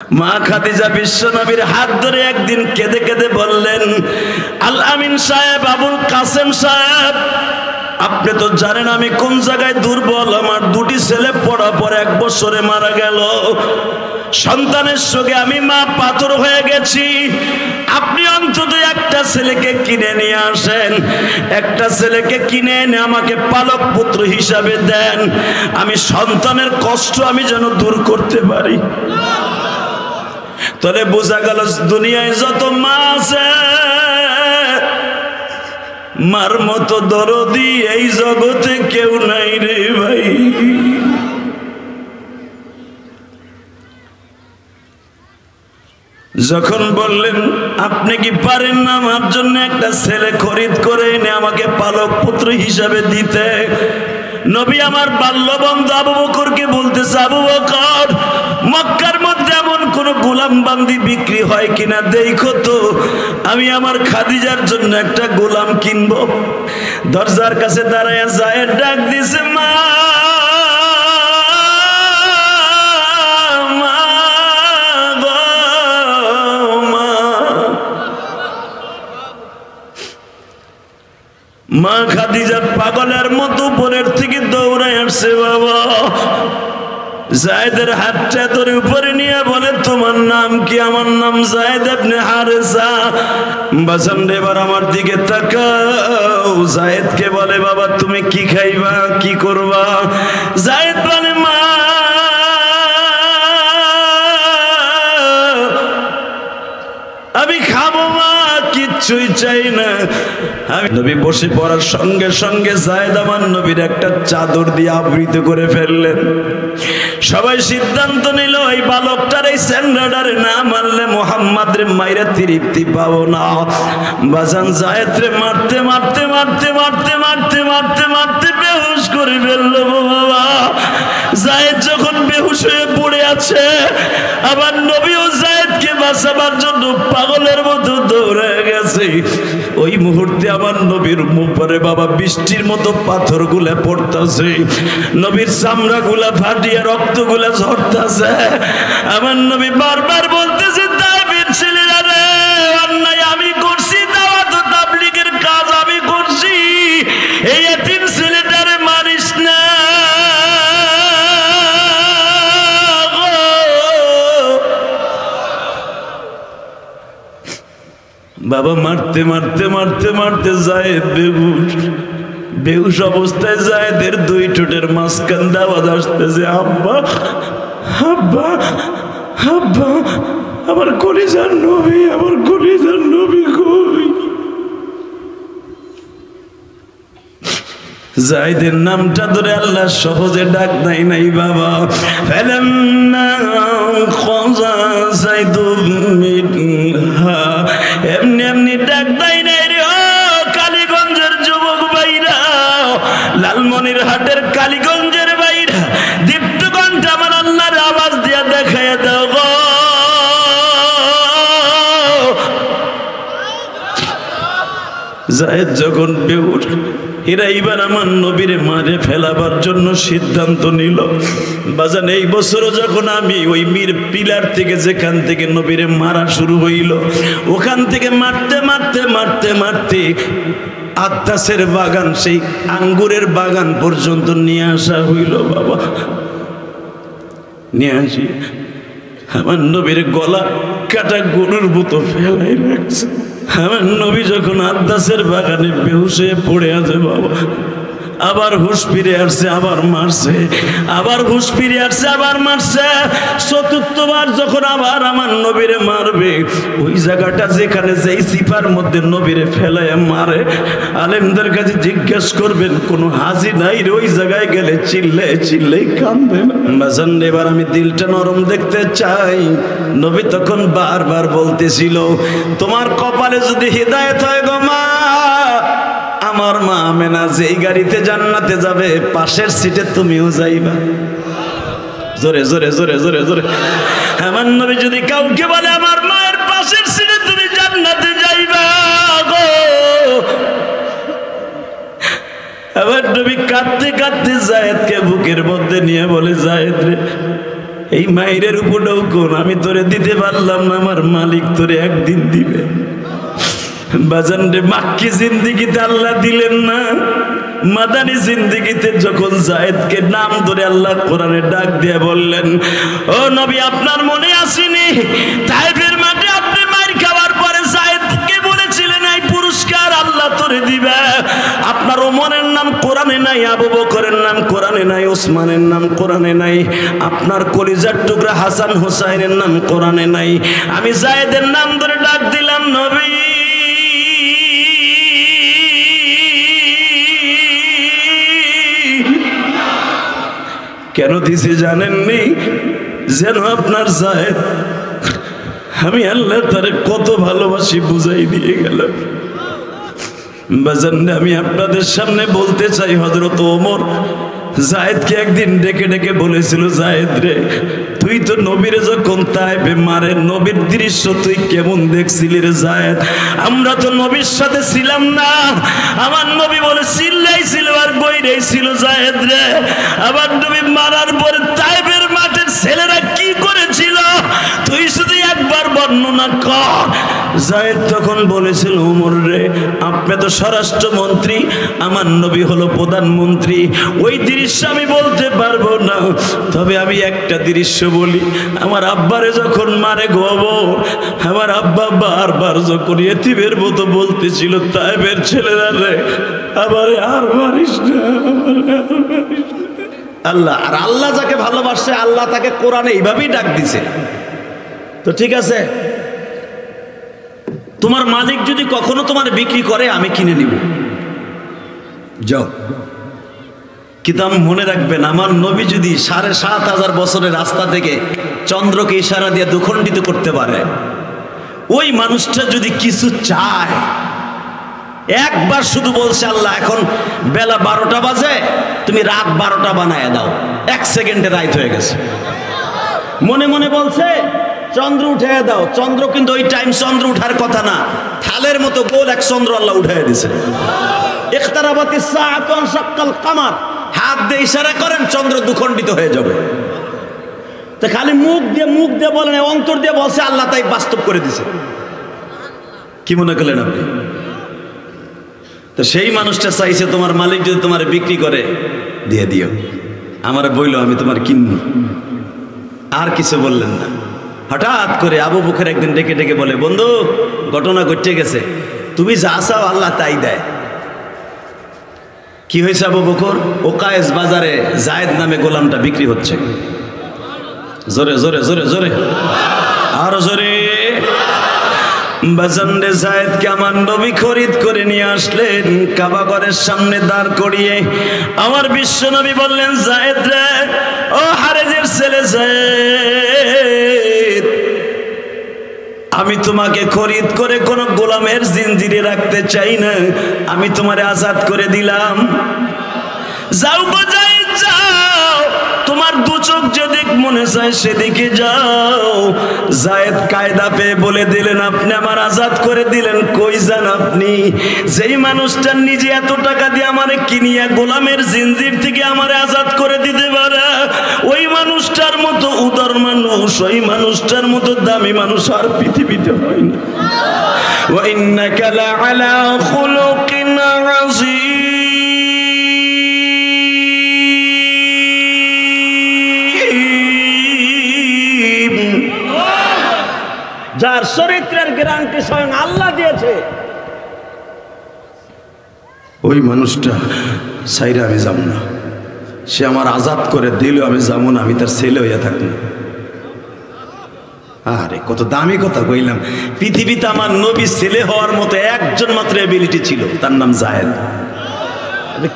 মা খাদিজা বিশ্ব নবীর হাত ধরে একদিন কেঁদে কেঁদে বললেন, আল আমিন সাহেব, আবুল কাসেম সাহেব, আপনি তো জানেন আমি কোন জায়গায় দুর্বল। আমার দুটি ছেলে পড়া পর 1 বছরে মারা গেল। সন্তানের সঙ্গে আমি মা পাথর হয়ে গেছি। আপনি অন্তত একটা ছেলেকে কিনে নিয়ে আসেন, একটা ছেলেকে কিনে এনে আমাকে পালক পুত্র হিসাবে দেন, আমি সন্তানের কষ্ট আমি যেন দূর করতে পারি। তাহলে বোঝা গেল দুনিয়ায় যত মা আছে, মার মতো দরদি এই জগতে কেউ নাই রে ভাই। যখন বললেন আপনি কি পারেন না আমার জন্য একটা ছেলে খরিদ করে এনে আমাকে পালক পুত্র হিসাবে দিতে, নবী আমার বাল্য বন্ধু আবু বকরকে বলতেছে, আবু বকর, মক্কার মধ্যে এমন কোন গোলাম বান্দি বিক্রি হয় কিনা দেখো তো, আমি আমার খাদিজার জন্য একটা গোলাম কিনবো। দরজার কাছে দাঁড়ায় যায়, ডাক দিছে, মা মা খাদিজা পাগলের মতো উপরের থেকে দৌড়ায় আসছে। বাবা যায়েদের হাতটা ধরে উপরে নিয়ে বলে, তোমার নাম কি? আমার নাম যায়েদ ইবনে হারেসা। বাজান এবার আমার দিকে তাকাও। যায়েদকে বলে, বাবা তুমি কি খাইবা, কি করবা? যায়েদ বলে, মা আমি খাবো মা, কিচ্ছুই চাই না। নবী বসে পড়ার সঙ্গে সঙ্গে যায়েদ আমার নবীর একটা চাদর দিয়ে আবৃত করে ফেললেন। সবাই সিদ্ধান্ত নিল এই বালকটার, এই স্যান্ডার্ডারে না মারলে মুহাম্মদ রে মাইরা তৃপ্তি পাবো না। বাজান যায়েদ রে মারতে মারতে মারতে মারতে মারতে মারতে মারতে বেহুশ করে ফেললো। বাবা যায়েদ যখন বেহুশ হয়ে পড়ে আছে, আবার নবীও যায়েদকে বাঁচাবার জন্য পাগলের মতো দৌড়ে গেছে। ওই মুহূর্তে আমার নবীর উপরে বাবা বৃষ্টির মতো পাথর গুলা পড়তেছে, নবীর চামড়া গুলা ফাটিয়ে রক্ত গুলা ঝরতেছে। আমার নবী বারবার বলতেছে, তাইবের ছেলেরা রে, অন্যায় আমি করছি, দাওয়াত ও তাবলীগের কাজ আমি করছি, এই এতিম ছেলেটারে মারিস না। বাবা মারতে মারতে মারতে মারতে যায়েদ বেহুশ। বেহুশ অবস্থায় যায়েদের 2 ঠোঁটের মাঝখান দিয়ে আওয়াজ আসতেছে, আব্বা আব্বা আব্বা, আমার কলিজার নবী, আমার কলিজার নবী কই? যায়েদের নামটা ধরে আল্লাহ সহজে ডাক নাই নাই বাবা। ফালাম্মা খাযা যায়দুম মিনহা, এমনি এমনি ডাক নাই নাই রে। ও কালীগঞ্জের যুবক ভাইরা, লালমনিরহাটের কালীগঞ্জের ভাইরা, দীপ্তকণ্ঠ আমার আল্লাহর আওয়াজ দিয়া দেখাইয়া দাও গো। যায়েদ যখন বেহুশ, এরা এইবার আমার নবীরে মারে ফেলাবার জন্য সিদ্ধান্ত নিল। বাজান এই বছরও যখন আমি ওই মীর পিলার থেকে, যেখান থেকে নবীরে মারা শুরু হইল, ওখান থেকে মারতে মারতে মারতে মারতে আত্মাসের বাগান, সেই আঙ্গুরের বাগান পর্যন্ত নিয়ে আসা হইল। বাবা নিয়ে আসি আমার নবীর গলা কাটা গরুর মতো ফেলাই রাখছে। আমার নবী যখন আদ্দাসের বাগানে বেহুশ হয়ে পড়ে আছে, বাবা আবার হুঁশ ফিরে আসছে, আবার মারছে, আবার হুঁশ ফিরে আসছে, আবার মারছে। 4র্থবার যখন আবার আমার নবীরে মারবে, ওই জায়গাটা যেখানে যেই সিপার মধ্যে নবীরে ফেলায় মারে, আলেমদের কাছে জিজ্ঞেস করবেন কোনো হাজি নাই রে, ওই জায়গায় গেলে চিল্লে চিল্লে কাঁদবে না। বাজান এবার আমি দিলটা নরম দেখতে চাই। নবী তখন বারবার বলতেছিল, তোমার কপালে যদি হিদায়াত হয় গো মা, আমার মা আমেনা যেই গাড়িতে জান্নাতে যাবে, পাশের সিটে তুমিও যাইবা। জোরে জোরে জোরে জোরে জোরে। আমার নবী যদি কাউকে বলে আমার মায়ের পাশের সিটে তুমি জান্নাতে যাইবা গো, আমার নবী কাঁদতে কাঁদতে যায়েদকে বুকের মধ্যে নিয়ে বলে, যায়েদ রে এই মায়ের উপরেও কোন আমি তোরে দিতে পারলাম না, আমার মালিক তোরে একদিন দিবে। বাজান রে, মাক্কি জিন্দেগিতে আল্লাহ দিলেন না, মাদানী জিন্দেগিতে যখন যায়েদকে নাম ধরে আল্লাহ কোরআনে ডাক দিয়ে বললেন, ও নবী আপনার মনে আসেনি তায়েফের মাঠে আপনি মার খাওয়ার পরে যায়েদকে বলেছিলেন এই পুরস্কার আল্লাহ তোরে দিবে। আপনার ওমরের নাম কোরআনে নাই, আবু বকরের নাম কোরআনে নাই, ওসমানের নাম কোরআনে নাই, আপনার কলিজার টুকরা হাসান হুসাইনের নাম কোরআনে নাই। আমি যায়েদের নাম ধরে ডাক দিলাম নবী। কেন দিছি জানেননি? যেন আপনার যায়েদ আমি আল্লাহ তারে কত ভালোবাসি বুঝাই দিয়ে গেলাম। বাজান, আমি আপনাদের সামনে বলতে চাই, হযরত ওমর যায়েদকে একদিন ডেকে ডেকে বলেছিল, যায়েদ রে, তুই তো নবীরে যখন তায়েফে মারে নবীর দৃশ্য তুই কেমন দেখছিলি রে যায়েদ? আমরা তো নবীর সাথে ছিলাম না, আমার নবী বলে চিল্লাইছিল আর বইরেছিল যায়েদ রে। আবার নবী মারার পরে তায়েফের মাঠের ছেলেরা কি করেছিল তুই শুধু একবার বর্ণনা কর। যায়েদ তখন বলেছিল, ওমর রে, আপনি তো স্বরাষ্ট্রমন্ত্রী, আমার নবী হলো প্রধানমন্ত্রী, ওই দৃশ্য আমি বলতে পারবো না, তবে আমি একটা দৃশ্য বলি। আমার আব্বারে যখন মারে গোবো, আমার আব্বা বারবার যখন এতিমের মতো বলতেছিল, তায়েফের ছেলেরা রে আবার আর মারিস না, আল্লাহ। আর আল্লাহ যাকে ভালোবাসে আল্লাহ তাকে কোরআনে এইভাবেই ডাক দিছে। তো ঠিক আছে, তোমার মালিক যদি কখনো তোমার বিক্রি করে আমি কিনে নিব, যাও। কিন্তু মনে রাখবেন, আমার নবী যদি ৭,৫০০ বছরের রাস্তা থেকে চন্দ্রকে ইশারা দিয়ে দুখণ্ডিত করতে পারে, ওই মানুষটা যদি কিছু চায়, একবার শুধু বলছে আল্লাহ এখন বেলা ১২টা বাজে, তুমি রাত ১২টা বানায় দাও, ১ সেকেন্ডে রাত হয়ে গেছে। মনে মনে বলছে চন্দ্র উঠে দাও, চন্দ্র কিন্তু ওই টাইম চন্দ্র উঠার কথা না, থালের মতো গোল এক চন্দ্র আল্লাহ উঠাই দিছে। ইখতারাবাতিস সাআতু ওয়ানশাক্কাল কামার, হাত দিয়ে ইশারা করেন চন্দ্র দুখণ্ডিত হয়ে যাবে। তো খালি মুখ দিয়ে বলেন, অন্তর দিয়ে বলছে আল্লাহ তাই বাস্তব করে দিছে। কি মনে করলেন আপনি? তো সেই মানুষটা চাইছে তোমার মালিক যদি তোমার বিক্রি করে দিয়ে দিও, আমার বইল আমি তোমার কিনব, আর কিছু বললেন না। হঠাৎ করে আবু বকর একদিন ডেকে ডেকে বলে, বন্ধু ঘটনা ঘটে গেছে, তুমি যা চাও আল্লাহ তাই দেয়। কি হয়েছে আবু বকর? ওকায়েস বাজারে যায়েদ নামে গোলামটা বিক্রি হচ্ছে। জোরে জোরে জোরে জোরে আরো জোরে। বাজারে যায়েদকে আমার নবী খরিদ করে নিয়ে আসলেন, কাবা ঘরের সামনে দাঁড় করিয়ে আমার বিশ্ব নবী বললেন, যায়েদ রে, ও হারেজের ছেলে যায়েদ, আমি তোমাকে খরিদ করে কোন গোলামের জিনজিরে রাখতে চাই না, আমি তোমারে আজাদ করে দিলাম। যাও গো যায়েদ যাও, তোমার দু চোখ যেদিক মনে চায় সেদিকে যাও। যায়েদ কায়দা পেয়ে বলে দিলেন, আপনি আমার আজাদ করে দিলেন, কই যান আপনি? যেই মানুষটা নিজে এত টাকা দিয়ে আমারে কিনিয়া গোলামের জিনজির থেকে আমারে আজাদ করে দিতে পারে, ওই মানুষটার মতো উদার মানুষ, ওই মানুষটার মতো দামি মানুষ আর পৃথিবীতে হয় না। ওয়া ইন্নাকা লাআলা খুলুকিন আযীম। যার চরিত্রের গ্যারান্টি স্বয়ং আল্লাহ দিয়েছে, ওই মানুষটা সাইরা আমি যাব না। সে আমার আজাদ করে দিল, আমি যাব না, আমি তার ছেলে হইয়া থাকব। আরে কত দামি কথা কইলাম। পৃথিবীতে আমার নবী ছেলে হওয়ার মতো একজন মাত্র এবিলিটি ছিল, তার নাম যায়েদ।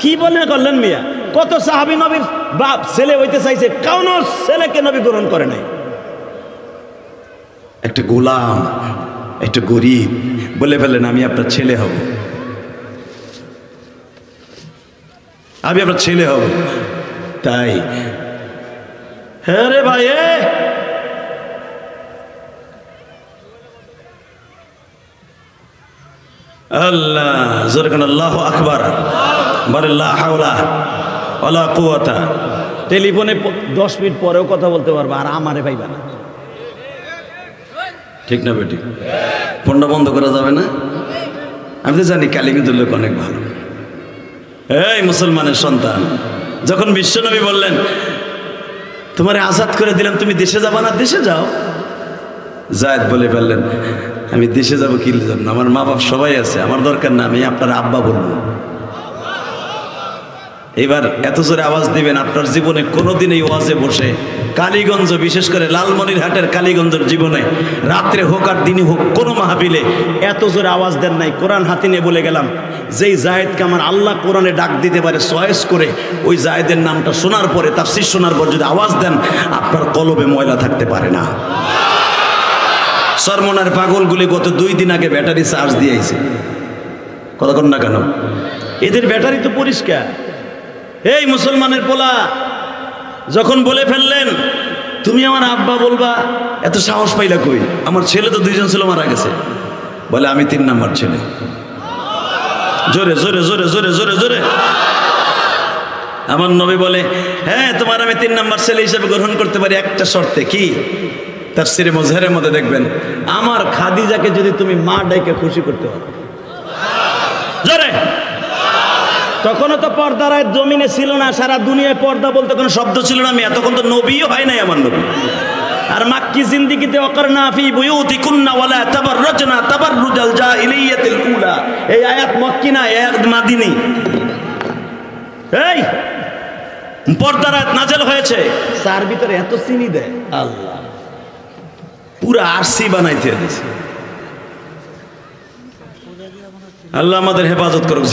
কি বলে করলেন মিয়া? কত সাহাবী নবীর বাপ ছেলে হইতে চাইছে, কোন ছেলেকে নবী গ্রহণ করে নাই। একটা গোলাম, একটা গরিব বলে ফেলেন আমি আপনার ছেলে হব, আমি আপনার ছেলে হব। তাই হ্যাঁ রে ভাই, আল্লাহ জোরে কোন আল্লাহু আকবার, বলে লা হাওলা ওয়ালা কুওয়াতা। টেলিফোনে 10 মিনিট পরেও কথা বলতে পারবা, আর আমারে পাইবা না। ঠিক না বেটি? ফোনটা বন্ধ করা যাবে না? আমি তো জানি কালীগঞ্জের লোক অনেক ভালো। এই মুসলমানের সন্তান, যখন বিশ্বনবী বললেন তোমারে আজাদ করে দিলাম, তুমি দেশে যাবা না? দেশে যাও। জায়েদ বলে ফেললেন, আমি দেশে যাবো কি জন্য? আমার মা বাপ সবাই আছে, আমার দরকার না, আমি আপনার আব্বা বলবো। এবার এত জোরে আওয়াজ দিবেন, আপনার জীবনে কোনোদিন এই ওয়াজে বসে কালীগঞ্জ, বিশেষ করে লালমনিরহাটের কালীগঞ্জের জীবনে রাত্রে হোক আর দিনই হোক কোনো মাহফিলে এত জোরে আওয়াজ দেন নাই। কোরআন হাতে নিয়ে বলে গেলাম, যেই জায়েদকে আমার আল্লাহ কোরআনে ডাক দিতে পারে চয়েস করে, ওই জায়েদের নামটা শোনার পরে, তাফসীর শোনার পর যদি আওয়াজ দেন, আপনার কলবে ময়লা থাকতে পারে না। সরমনার পাগলগুলি গত 2 দিন আগে ব্যাটারি চার্জ দিয়েছে, কতক্ষণ না কেন? এদের ব্যাটারি তো পরিষ্কার। এই মুসলমানের পোলা যখন বলে ফেললেন তুমি আমার আব্বা বলবা, এত সাহস পাইলা কই? আমার ছেলে তো 2জন ছিল, মারা গেছে। বলে আমি 3 নাম্বার ছেলে। জোরে জোরে জোরে জোরে জোরে জোরে। আমার নবী বলে, হ্যাঁ তোমার আমি 3 নাম্বার ছেলে হিসেবে গ্রহণ করতে পারি, একটা শর্তে। কি? তাফসীরে মুজহারের মধ্যে দেখবেন, আমার খাদিজাকে যদি তুমি মা ডাইকে খুশি করতে পারো। জোরে। তখনও তো পর্দার জমিনে ছিল না, সারা দুনিয়ায় পর্দা বলতে কোনো শব্দ ছিল না। আমি এতক্ষণ তো নবীও হয় নাই আমার নবী। আর মাক্কি জিন্দেগিতে ওয়াকারনা ফি বুয়ুতিকুন্না ওয়ালা তাবাররাজনা তাবাররুজাল জাহিলিয়াতিল উলা, এই আয়াত মক্কি না, এই আয়াত মাদিনী। এই পর্দার আয়াত নাযিল হয়েছে, তার ভিতরে এত চিনি দেয় আল্লাহ, পুরো আরসি বানাইতে দিয়েছে। আল্লাহ আমাদের হেফাজত করুক।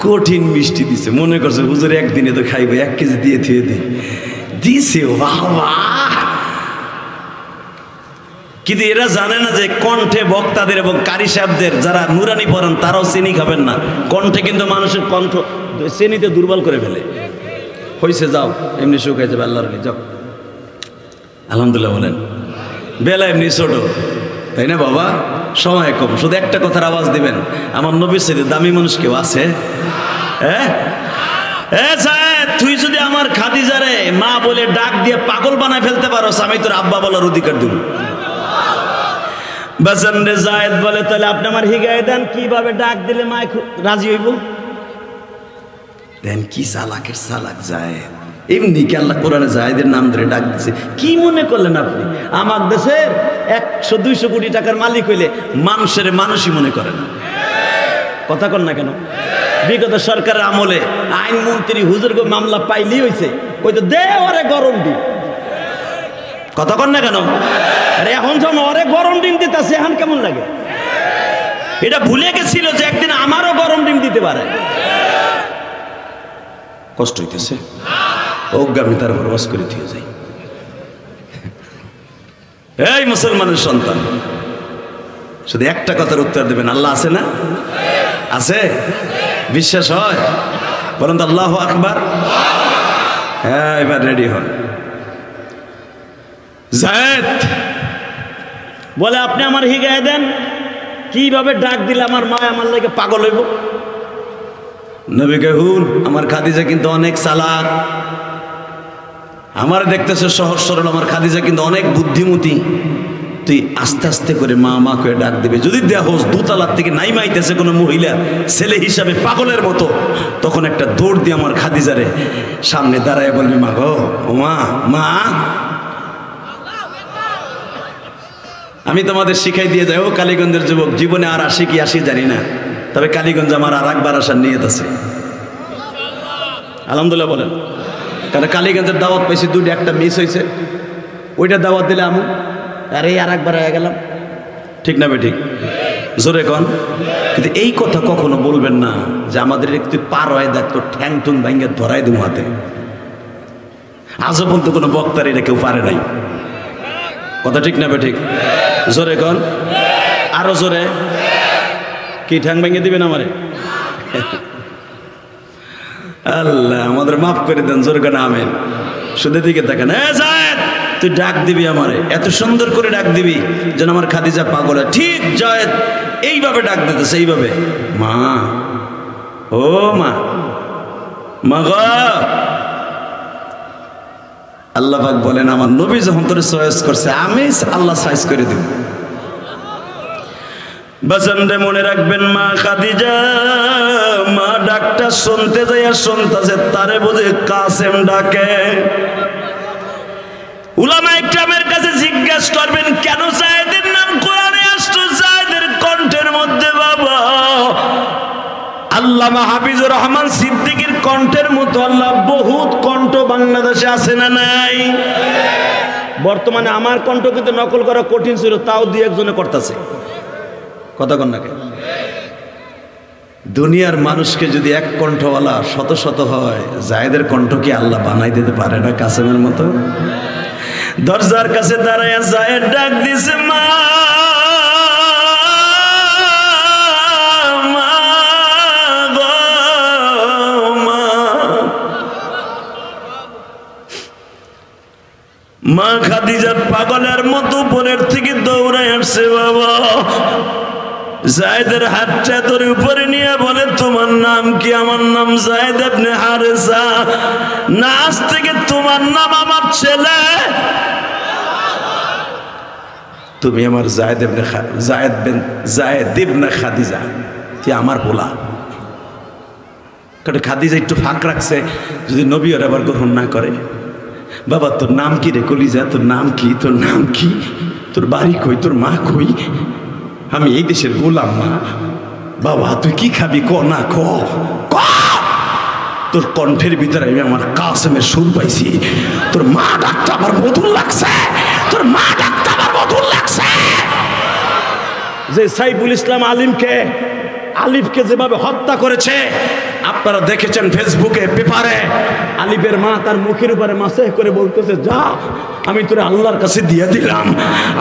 কঠিন মিষ্টি দিছে, মনে করছে হুজুর একদিনে তো খাইবে, 1 কেজি দিয়ে থুয়ে দিছে। বাবা, কিন্তু এরা জানে না যে কণ্ঠে বক্তাদের এবং কারি সাহেবদের যারা নুরানি পড়ান তারাও চিনি খাবেন না। কণ্ঠে কিন্তু মানুষের কণ্ঠ চিনিতে দুর্বল করে ফেলে। হয়েছে, যাও এমনি শুকাই যাবে, আল্লাহর যাও। আলহামদুলিল্লাহ বলেন। বেলা এমনি ছোট, তাই না বাবা? সময় কম, শুধু একটা কথার আওয়াজ দিবেন, আমার নবীর সাথে দামি মানুষ কেউ আছে? হ্যাঁ, তুই যদি আমার খাদিজারে মা বলে ডাক দিয়ে পাগল বানায় ফেলতে পারো, আমি তোর আব্বা বলার অধিকার দিব। বাজান রে জায়েদ বলে, তাহলে আপনি আমার হিগায় দেন, কিভাবে ডাক দিলে মা রাজি হইব? দেন কি চালাকের চালাক জায়েদ। এমনি কি আল্লাহ কোরআনে জায়েদের নাম ধরে ডাক দিচ্ছে? কি মনে করলেন আপনি? আমার দেশের 100-200 কোটি টাকার মালিক হইলে মানুষের মানুষই মনে করে না। কথা কন না কেন? বিগত সরকারের আমলে আইনমন্ত্রী হুজুরকে মামলা পাইলেই হয়েছে, ওই তো দে ওরে গরম ডিম। কথা কন না কেন? আরে এখন যখন ওরে গরম ডিম দিতেছে, এখন কেমন লাগে? এটা ভুলে গেছিল যে একদিন আমারও গরম ডিম দিতে পারে। কষ্ট হইতেছে, অজ্ঞামি তার উপর ওয়াজ করে দিয়ে যাই। এই মুসলমানের সন্তান, শুধু একটা কথার উত্তর দেবেন, আল্লাহ আছে না? আছে? বিশ্বাস হয়? বলেন তো আল্লাহু আকবার। হ্যাঁ, এবার রেডি হন। জায়েদ বলে, আপনি আমার হিগায় দেন, কিভাবে ডাক দিলে আমার মা আমার লাগে পাগল হইব? নবী কহুন, আমার খাদিজা কিন্তু অনেক চালাক, আমার দেখতেছে সহজ সরল, আমার খাদিজা কিন্তু অনেক বুদ্ধিমতী। তুই আস্তে আস্তে করে মা মা করে ডাক দিবে। যদি দেখোস দোতলার থেকে নাইমাইতেছে কোনো মহিলা ছেলে হিসাবে পাগলের মতো, তখন একটা দৌড় দিয়ে আমার খাদিজারে সামনে দাঁড়ায় বলবি, মা গো, ও মা, মা। আমি তোমাদের শিখাই দিয়ে যাই, ও কালীগঞ্জের যুবক, জীবনে আর আসি কি আসি জানি না, তবে কালীগঞ্জ আমার আর একবার আসার নিয়ত আছে। আলহামদুলিল্লাহ বলেন। কারণ কালীগঞ্জের দাওয়াত পাইছি 2টা, একটা মিস হয়েছে, ওইটা দাওয়াত দিলে আমি আর এই আর একবার হয়ে গেলাম। ঠিক না বে ঠিক? জোরে কন। কিন্তু এই কথা কখনো বলবেন না যে আমাদের একটু পার হয় দেখ, তোর ঠ্যাং টুং ভাঙ্গে ধরাই দেবো হাতে। আজও পর্যন্ত কোনো বক্তার এটা কেউ পারে নাই। কথা ঠিক না বে ঠিক? জোরে কন, আরো জোরে। কি ঠ্যাং ভেঙে দিবেন আমারে? আল্লাহ আমাদের মাফ করে দেন। জোরে কন আমিন। শুধু দিকে দেখেন, জায়েদ তুই ডাক দিবি আমারে, এত সুন্দর করে ডাক দিবি যেন আমার খাদিজা পাগল হয়। ঠিক জায়েদ এইভাবে ডাক দিতেছে, এইভাবে, মা, ও মা, মা গো। আল্লাহ পাক বলেন আমার নবী যখন তোরে চয়েস করছে আমি আল্লাহ চয়েস করে দেব। বাজানরে মনে রাখবেন মা খাদিজা মা ডাক্তার শুনতে যাইয়া শুনতেছে তারে বুঝে কাসেম ডাকে। উলামা ইকরামের কাছে জিজ্ঞাসা করবেন কেন যায়েদের নাম কোরআনে আসছে? যায়েদের কণ্ঠের মধ্যে বাবা আল্লামা হাফিজুর রহমান সিদ্দিকীর কণ্ঠের মতো আল্লাহ বহুত কণ্ঠ বাংলাদেশে আছে না নাই? বর্তমানে আমার কণ্ঠ কিন্তু নকল করা কঠিন ছিল, তাও দুই একজনে করতেছে। কথা কন না কেন? দুনিয়ার মানুষকে যদি এক কণ্ঠওয়ালা শত শত হয়, যায়েদের কণ্ঠ কি আল্লাহ বানাই দিতে পারে না কাসেমের মতো? দরজার কাছে দাঁড়ায় যায়েদ ডাক দিছে মা মা খাদিজা পাগলের মতো উপরের থেকে দৌড়ায় আসছে। বাবা যায়েদের হাতটা তোর উপরে নিয়ে বলে তোমার নাম কি? আমার নাম যায়েদ ইবনে হারেসা। না আজ থেকে তোমার নাম আমার ছেলে, তুমি আমার যায়েদ ইবনে খাদিজা, তুই আমার পোলা। কারণ খাদিজা একটু ফাঁক রাখছে যদি নবী ওর আবার গ্রহণ না করে। বাবা তোর নাম কি রে কলিজা? তোর নাম কি? তোর নাম কি? তোর বাড়ি কই? তোর মা কই? আমি এই দেশের গোলাম মা। বাবা তুই কি খাবি ক না ক। তোর কণ্ঠের ভিতরে আমি আমার কাসেমের সুর পাইছি। তোর মা ডাকটা আমার মধুর লাগছে, তোর মা ডাকটা আমার মধুর লাগছে। যে সাইফুল ইসলাম আলিফকে যেভাবে হত্যা করেছে আপনারা দেখেছেন ফেসবুকে, পেপারে। আলিফের মা তার মুখের উপরে মাসে করে বলতেছে যা আমি তোরে আল্লাহর কাছে দিয়ে দিলাম।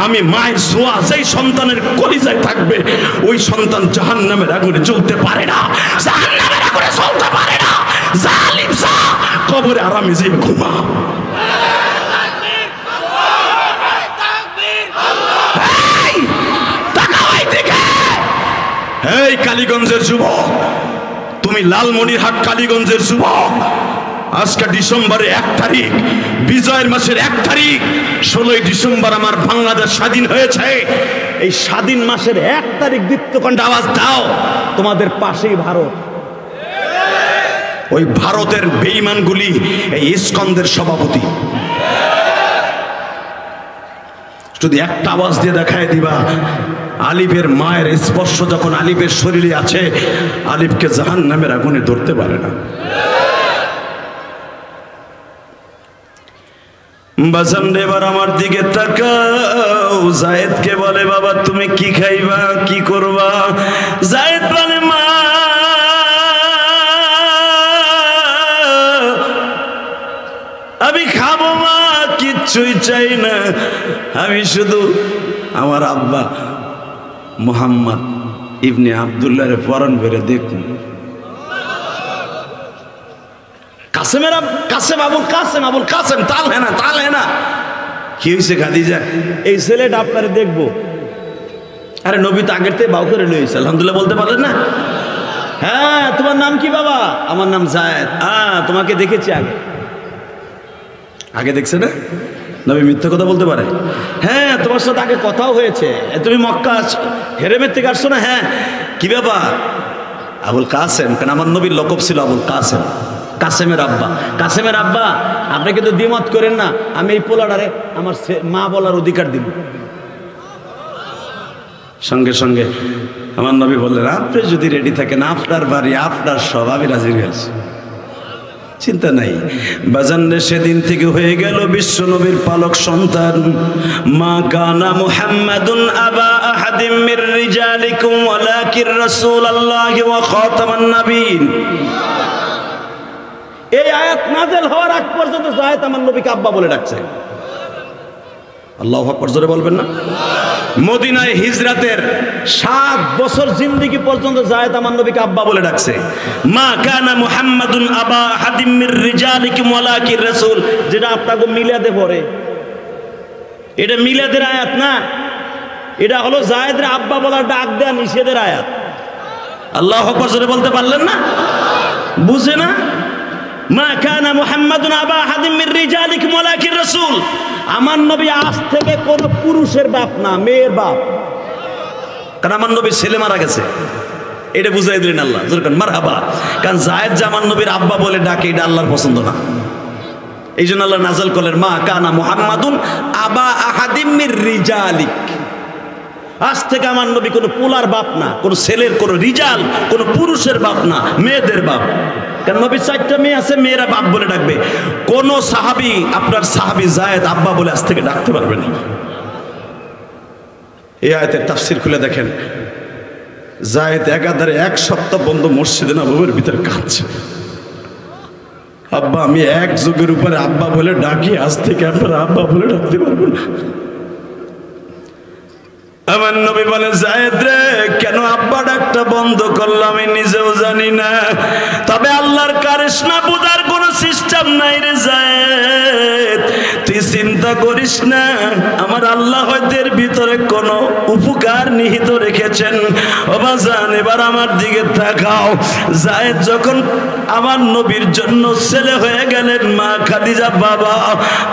আমি মায়ের সোয়া যেই সন্তানের কলিজায় থাকবে ওই সন্তান জাহান্নামের আগুনে জ্বলতে পারে না, জাহান্নামের আগুনে জ্বলতে পারে না। যা আলিফ যা কবরে আরামে যেয়ে ঘুমা। এই কালীগঞ্জের যুবক, তুমি লালমনিরহাট কালীগঞ্জের যুবক, আজকে ডিসেম্বরের 1 তারিখ, বিজয়ের মাসের 1 তারিখ, 16ই ডিসেম্বর আমার বাংলাদেশ স্বাধীন হয়েছে। এই স্বাধীন মাসের 1 তারিখ দীপ্তকণ্ঠে আওয়াজ দাও, তোমাদের পাশেই ভারত। ওই ভারতের বেঈমানগুলি এই ইসকন্দের সভাপতি। যদি একটা আওয়াজ দিয়ে দেখায় দিবা আলিফের মায়ের স্পর্শ যখন আলিফের শরীরে আছে, আলিফকে জাহান্নামের আগুনে ধরতে পারে না। বাজান এবার আমার দিকে তাকাও। যায়েদকে বলে বাবা তুমি কি খাইবা, কি করবা? যায়েদ বলে মা আমি খাবো মা, কিচ্ছুই চাই না, আমি শুধু আমার আব্বা মুহাম্মদ ইবনে আব্দুল্লাহর পরন বেড়ে দেখুন। আবুল কাসেম তাল হ্যাঁ না। কি হয়েছে খাদিজা? এই ছেলেটা আপনারে দেখবো। আরে নবী তো আগের থেকে বাউ করে লইছে, আলহামদুলিল্লাহ বলতে পারেন না? হ্যাঁ তোমার নাম কি বাবা? আমার নাম যায়েদ। তোমাকে দেখেছি আগে দেখছে না? নবী মিথ্যা কথা বলতে পারে? হ্যাঁ তোমার সাথে আগে কথাও হয়েছে, তুমি মক্কা হেরেমের থেকে আসছো না? হ্যাঁ কি ব্যাপার? আবুল কাসেম, কেন আমার নবীর লকব ছিল আবুল কাসেম, কাসেমের আব্বা। আপনি কিন্তু দ্বিমত করেন না, আমি এই পোলাটারে আমার মা বলার অধিকার দিব। সঙ্গে সঙ্গে আমার নবী বললেন আপনি যদি রেডি থাকেন, আপনার বাড়ি আপনার সব, আমি রাজি হয়েছি, চিন্তা নাই। বাজানরে সেদিন থেকে হয়ে গেল বিশ্ব নবীর পালক সন্তান। মা কানা মুহাম্মাদুন আবা আহাদিম মির রিজালিকুম ওয়ালাকিন রাসূলুল্লাহি ওয়া খাতামান নাবিয়্যিন। এই আয়াত নাযিল হওয়ার আগ পর্যন্ত যায়েদ আমার নবীকে আব্বা বলে ডাকছে। আল্লাহু আকবার, জোরে বলবেন না? মদিনায় হিজরাতের 7 বছর জিন্দেগি পর্যন্ত যায়েদ আমার নবীকে আব্বা বলে ডাকছে। মা কানা মুহাম্মাদুন আবা আহাদিম মির রিজালিকুম ওয়ালাকিন রাসূল, যেটা আপনাকে মিলাদে পড়ে, এটা মিলাদের আয়াত না, এটা হলো যায়েদের আব্বা বলার ডাক দেয়া নিষেধের আয়াত। আল্লাহু আকবার, জোরে বলতে পারলেন না? বুঝে না? মা কানা মুহাম্মাদুন আবা আহাদিম মির রিজালিকুম ওয়ালাকিন রাসূল, আমার নবী আজ থেকে কোন পুরুষের বাপ না, মেয়ের বাপ। কারণ আমার নবীর ছেলে মারা গেছে, এটা বুঝাই দিলেন আল্লাহ। যেরকম মারহাবা, কারণ জায়েদ যে আমার নবীর আব্বা বলে ডাকে, এটা আল্লাহর পছন্দ না। এই জন্য আল্লাহ নাযিল করলেন মা কানা মুহাম্মাদুন আবা আহাদিম মির রিজালিক, আজ থেকে আমার নবী কোনো পোলার বাপ না, কোনো ছেলের, কোনো রিজাল, কোনো পুরুষের বাপ না, মেয়েদের বাপ। কারণ নবীর 4টা মেয়ে আছে, মেয়েরা বাপ বলে ডাকবে। কোন সাহাবী আপনার সাহাবী জায়েদ আব্বা বলে আজ থেকে ডাকতে পারবে না। এই আয়াতের তাফসীর খুলে দেখেন, জায়েদ একাধারে 1 সপ্তাহ বন্ধ মসজিদে নববীর ভিতরে কাঁদছে, আব্বা আমি এক যুগের উপরে আব্বা বলে ডাকি, আজ থেকে আপনারা আব্বা বলে ডাকতে পারবো না। আমার নবী বলে জায়েদ রে, কেন আব্বা ডাকটা বন্ধ করলাম আমি নিজেও জানি না, তবে আল্লাহর কারিশমা বুঝার কোনো সিস্টেম নাই রে জায়েদ, তুই চিন্তা করিস না, আমার আল্লাহ হয়তো এর ভিতরে কোনো উপকার নিহিত রেখেছেন। ও বাজান এবার আমার দিকে তাকাও। জায়েদ যখন আমার নবীর জন্য ছেলে হয়ে গেলেন, মা খাদিজা বাবা,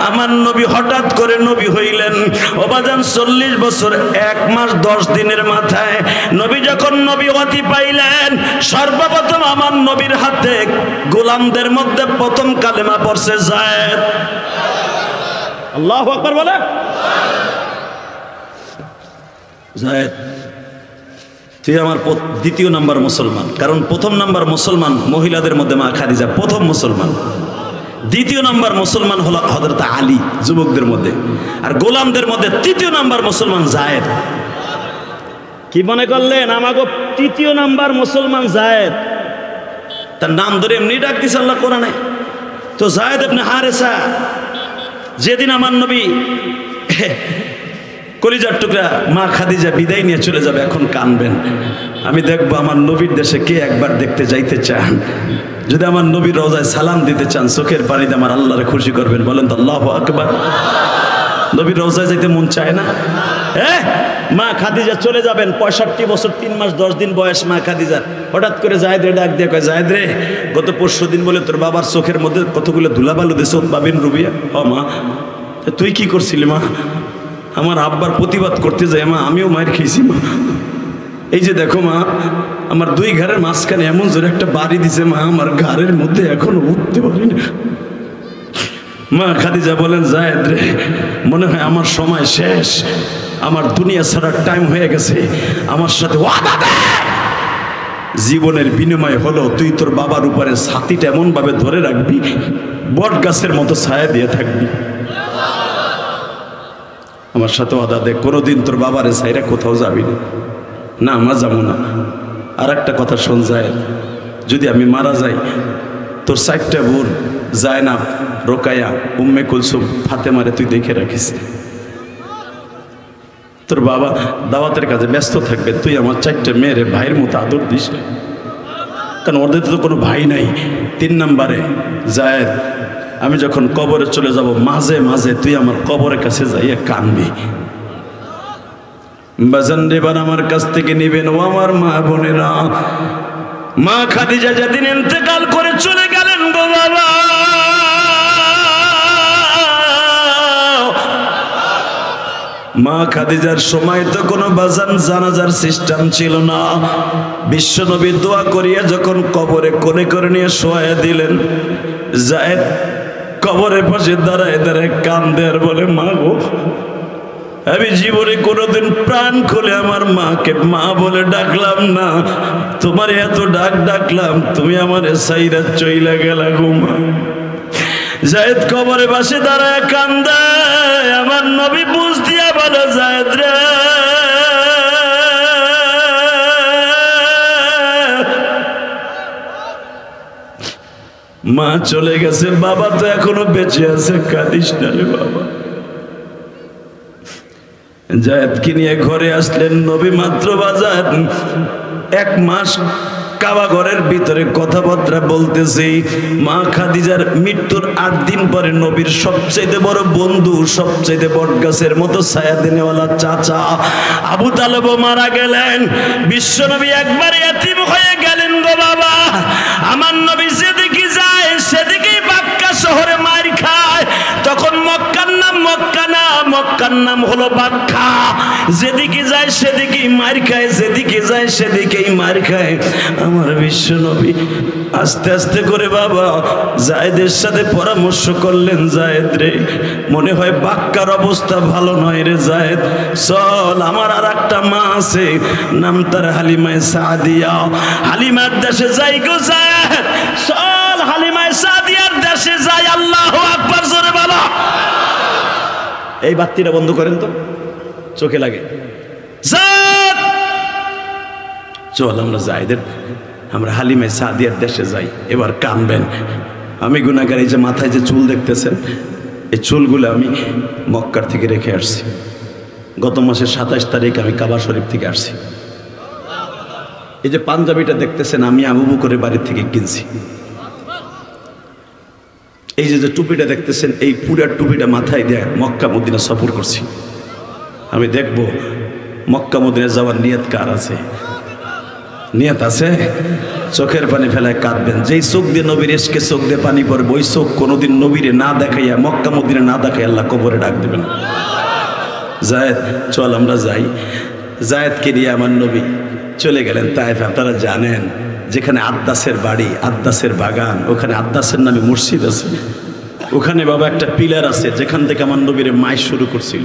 আমার নবী হঠাৎ করে নবী হইলেন। ও বাজান 40 বছর 1 মাস 10 দিনের মাথায় নবী যখন নবীওয়াতি পাইলেন, সর্বপ্রথম আমার নবীর হাতে গোলামদের মধ্যে প্রথম কালেমা পড়ছে জায়েদ। আল্লাহু আকবার বলে। জায়েদ তুই আমার 2য় নাম্বার মুসলমান, কারণ 1ম নাম্বার মুসলমান মহিলাদের মধ্যে মা খাদিজা প্রথম মুসলমান, 2য় নাম্বার মুসলমান হলো হযরত আলী যুবকদের মধ্যে, আর গোলামদের মধ্যে 3য় নাম্বার মুসলমান জায়েদ। কি মনে করলেন আমাগো 3য় নাম্বার মুসলমান জায়েদ? তার নাম ধরে এমনি ডাক দিছে আল্লাহ কোরআনে। তো জায়েদ ইবনে হারেসা, যেদিন আমার নবী কলিজার টুকরা মা খাদিজা বিদায় নিয়ে চলে যাবে, এখন কানবেন, আমি দেখবো আমার নবীর দেশে কে একবার দেখতে যাইতে চান। যদি আমার নবীর রওজায় সালাম দিতে চান, চোখের পানিতে আমার আল্লাহরে খুশি করবেন, বলেন তো আল্লাহু আকবার। নবীর রওজায় যাইতে মন চায় না? মা খাদিজা চলে যাবেন, 65 বছর 3 মাস 10 দিন বয়স মা খাদিজার। হঠাৎ করে জায়েদ রে ডাক দিয়ে কয়, জায়েদ রে, গত 5 দিন বলে তোর বাবার চোখের মধ্যে কতগুলো ধুলাবালু দিছে বাবিন রুবিয়া। ও মা, তুই কি করছিলি মা? আমার আব্বার প্রতিবাদ করতে যায় মা, আমিও মায়ের খেয়েছি মা। এই যে দেখো মা, আমার 2 ঘরের মাঝখানে এমন জোরে একটা বাড়ি দিছে মা, আমার ঘরের মধ্যে এখনো উঠতে পারি না। মা খাদিজা বলেন, জায়েদ রে, মনে হয় আমার সময় শেষ, আমার দুনিয়া ছাড়ার টাইম হয়ে গেছে, আমার সাথে ওয়াদা দে, জীবনের বিনিময় হলো তুই তোর বাবার উপরে ছাতিটা এমন ভাবে ধরে রাখবি, বট গাছের মতো ছায়া দিয়ে থাকবি। আমার সাথে ওয়াদা দে, কোনোদিন তোর বাবারে ছাইরা কোথাও যাবি না। না আমরা যাবো না। আর একটা কথা শোন জায়েদ, যদি আমি মারা যাই, তোর 4টা বোন জায়নাব, রোকায়া, উম্মে কুলসুম, ফাতেমারে তুই দেখে রাখিস। তোর বাবা দাওয়াতের কাজে ব্যস্ত থাকবে, তুই আমার 4টা মেয়েরে ভাইয়ের মতো আদর দিস, কারণ ওদের তো কোনো ভাই নাই। 3 নম্বরে জায়েদ, আমি যখন কবরে চলে যাব, মাঝে মাঝে তুই আমার কবরের কাছে যাইয়া কানবি। বাজান এবার আমার কাছ থেকে নিবেন ও আমার মা বোনেরা, মা খাদিজা যেদিন ইন্তেকাল করে চলে গেলেন গো বাবা, মা খাদিজার সময় তো কোনো বাজান জানাজার সিস্টেম ছিল না। বিশ্বনবী দোয়া করিয়া যখন কবরে কোলে করে নিয়ে শোয়া দিলেন, জায়েদ কবরের পাশে দাঁড়ায় দাঁড়ায় কান্দে আর বলে, মা গো, আমি জীবনে কোনোদিন প্রাণ খুলে আমার মাকে মা বলে ডাকলাম না, তোমার এত ডাকলাম, তুমি আমার সাইরা চইলা গেলা গো মা। জায়েদ কবরের পাশে দাঁড়ায় কান্দে, আমার নবী বুঝ দিয়া বলে, জায়েদ রে, মা চলে গেছে, বাবা তো এখনো বেঁচে আছে, কাঁদিস না রে বাবা। জায়েদকে নিয়ে ঘরে আসলেন নবী, মাত্র বাজার 1 মাস কাবা ঘরের ভিতরে কথাবার্তা বলতেছি। মা খাদিজার মৃত্যুর 8 দিন পরে নবীর সবচেয়ে বড় বন্ধু, সবচেয়ে বট গাছের মতো ছায়া দেনেওয়ালা চাচা আবু তালেব মারা গেলেন। বিশ্বনবী একবার এতিম হয়ে গেলেন গো বাবা। আমার নবী যেদিকে যায় সেদিকে মক্কার নাম হলো বাক্কা। যেদিকে যায় সেদিকেই মার খায়, যেদিকে যায় সেদিকেই মার খায়। আমার বিশ্ব নবী আস্তে আস্তে করে বাবা যায়েদের সাথে পরামর্শ করলেন, যায়েদ রে, মনে হয় বাক্কার অবস্থা ভালো নয় রে যায়েদ, চল আমার আর একটা মা আছে, নাম তার হালিমায়ে সাদিয়া, হালিমার দেশে যাই গো যায়েদ, চল হালিমায়ে সাদিয়ার দেশে যাই। আল্লাহু আকবার, জোরে বলো। এই বাতিটা বন্ধ করেন তো, চোখে লাগে। চল আমরা যায়েদের, আমরা হালিমায়ে সাদিয়ার দেশে যাই। এবার কানবেন, আমি গুনাহগার। এই যে মাথায় যে চুল দেখতেছেন, এই চুলগুলো আমি মক্কার থেকে রেখে আসছি। গত মাসের 27 তারিখ আমি কাবা শরীফ থেকে আসছি। এই যে পাঞ্জাবিটা দেখতেছেন, আমি আবু বকরের বাড়ির থেকে কিনছি। এই যে টুপিটা দেখতেছেন, এই পুরা টুপিটা মাথায় দিয়ে মক্কা মদিনা সফর করছি। আমি দেখব মক্কা মদিনা যাওয়ার নিয়ত কার আছে, নিয়ত আছে? চোখের পানি ফেলায় কাঁদবেন। যেই চোখ দিয়ে নবীর এসকে চোখ দিয়ে পানি পড়বে, ওই চোখ কোনোদিন নবীরে না দেখাইয়া, মক্কা মদিনা না দেখাই আল্লাহ কবরে ডাক দেবেন। যায়েদ চল আমরা যাই। যায়েদকে নিয়ে আমার নবী চলে গেলেন তায়েফ। আপনারা জানেন যেখানে আদ্দাসের বাড়ি, আদ্দাসের বাগান, ওখানে আদ্দাসের নামে মসজিদ আছে। ওখানে বাবা একটা পিলার আছে যেখান থেকে আমার নবীর মাই শুরু করছিল।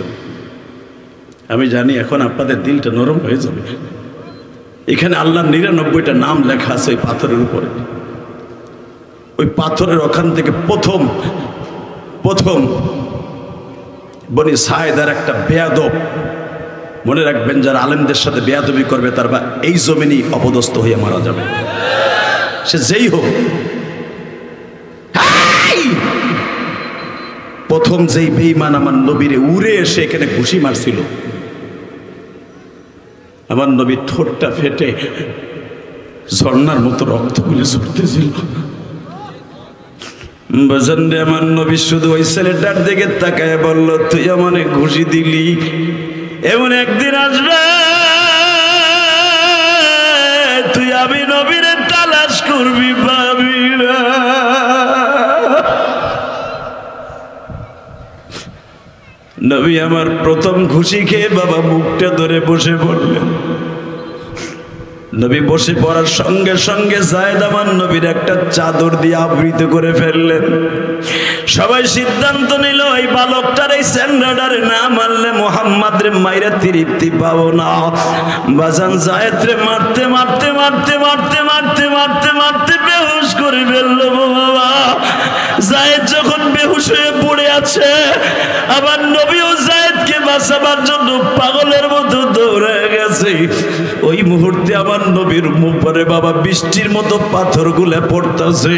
আমি জানি এখন আপনাদের দিলটা নরম হয়ে যাবে। এখানে আল্লাহর 99টা নাম লেখা আছে ওই পাথরের উপরে। ওই পাথরের ওখান থেকে প্রথম বনি সায়েদার একটা বেয়াদব, মনে রাখবেন যারা আলেমদের সাথে বেয়াদবি করবে তার বা এই জমিনই অপদস্থ হয়ে মারা যাবে, সে যেই হোক। প্রথম যেই বেঈমান আমার নবীরে উড়ে এসে এখানে ঘুষি মারছিল, আমার নবীর ঠোঁটটা ফেটে ঝর্ণার মতো রক্তগুলো ঝরতেছিল। বাজানরে আমার নবী শুধু ওই ছেলেটার দিকে তাকায় বলল, তুই আমাকে ঘুষি দিলি, এমন একদিন আসবে তুই আমি নবীরে তালাশ করবি, পাবি না। নবী আমার প্রথম ঘুষি খেয়ে বাবা মুখটা ধরে বসে পড়লেন। নবী বসে পড়ার সঙ্গে সঙ্গে যায়েদ আমার নবীর একটা চাদর দিয়ে আবৃত করে ফেললেন। সবাই সিদ্ধান্ত নিল এই বালকটার, এই স্যান্ডার্ডারে না মারলে মুহাম্মদ রে মাইরা তৃপ্তি পাবো না। বাজান যায়েদ রে মারতে মারতে মারতে মারতে মারতে মারতে মারতে বেহুশ করে ফেলল বাবা। যায়েদ যখন বেহুশ হয়ে পড়ে আছে, আবার নবীও যায়েদকে বাঁচাবার জন্য পাগলের মতো দৌড়ে গেছে। ওই মুহূর্তে আমার নবীর উপরে বাবা বৃষ্টির মতো পাথর গুলা পড়তেছে,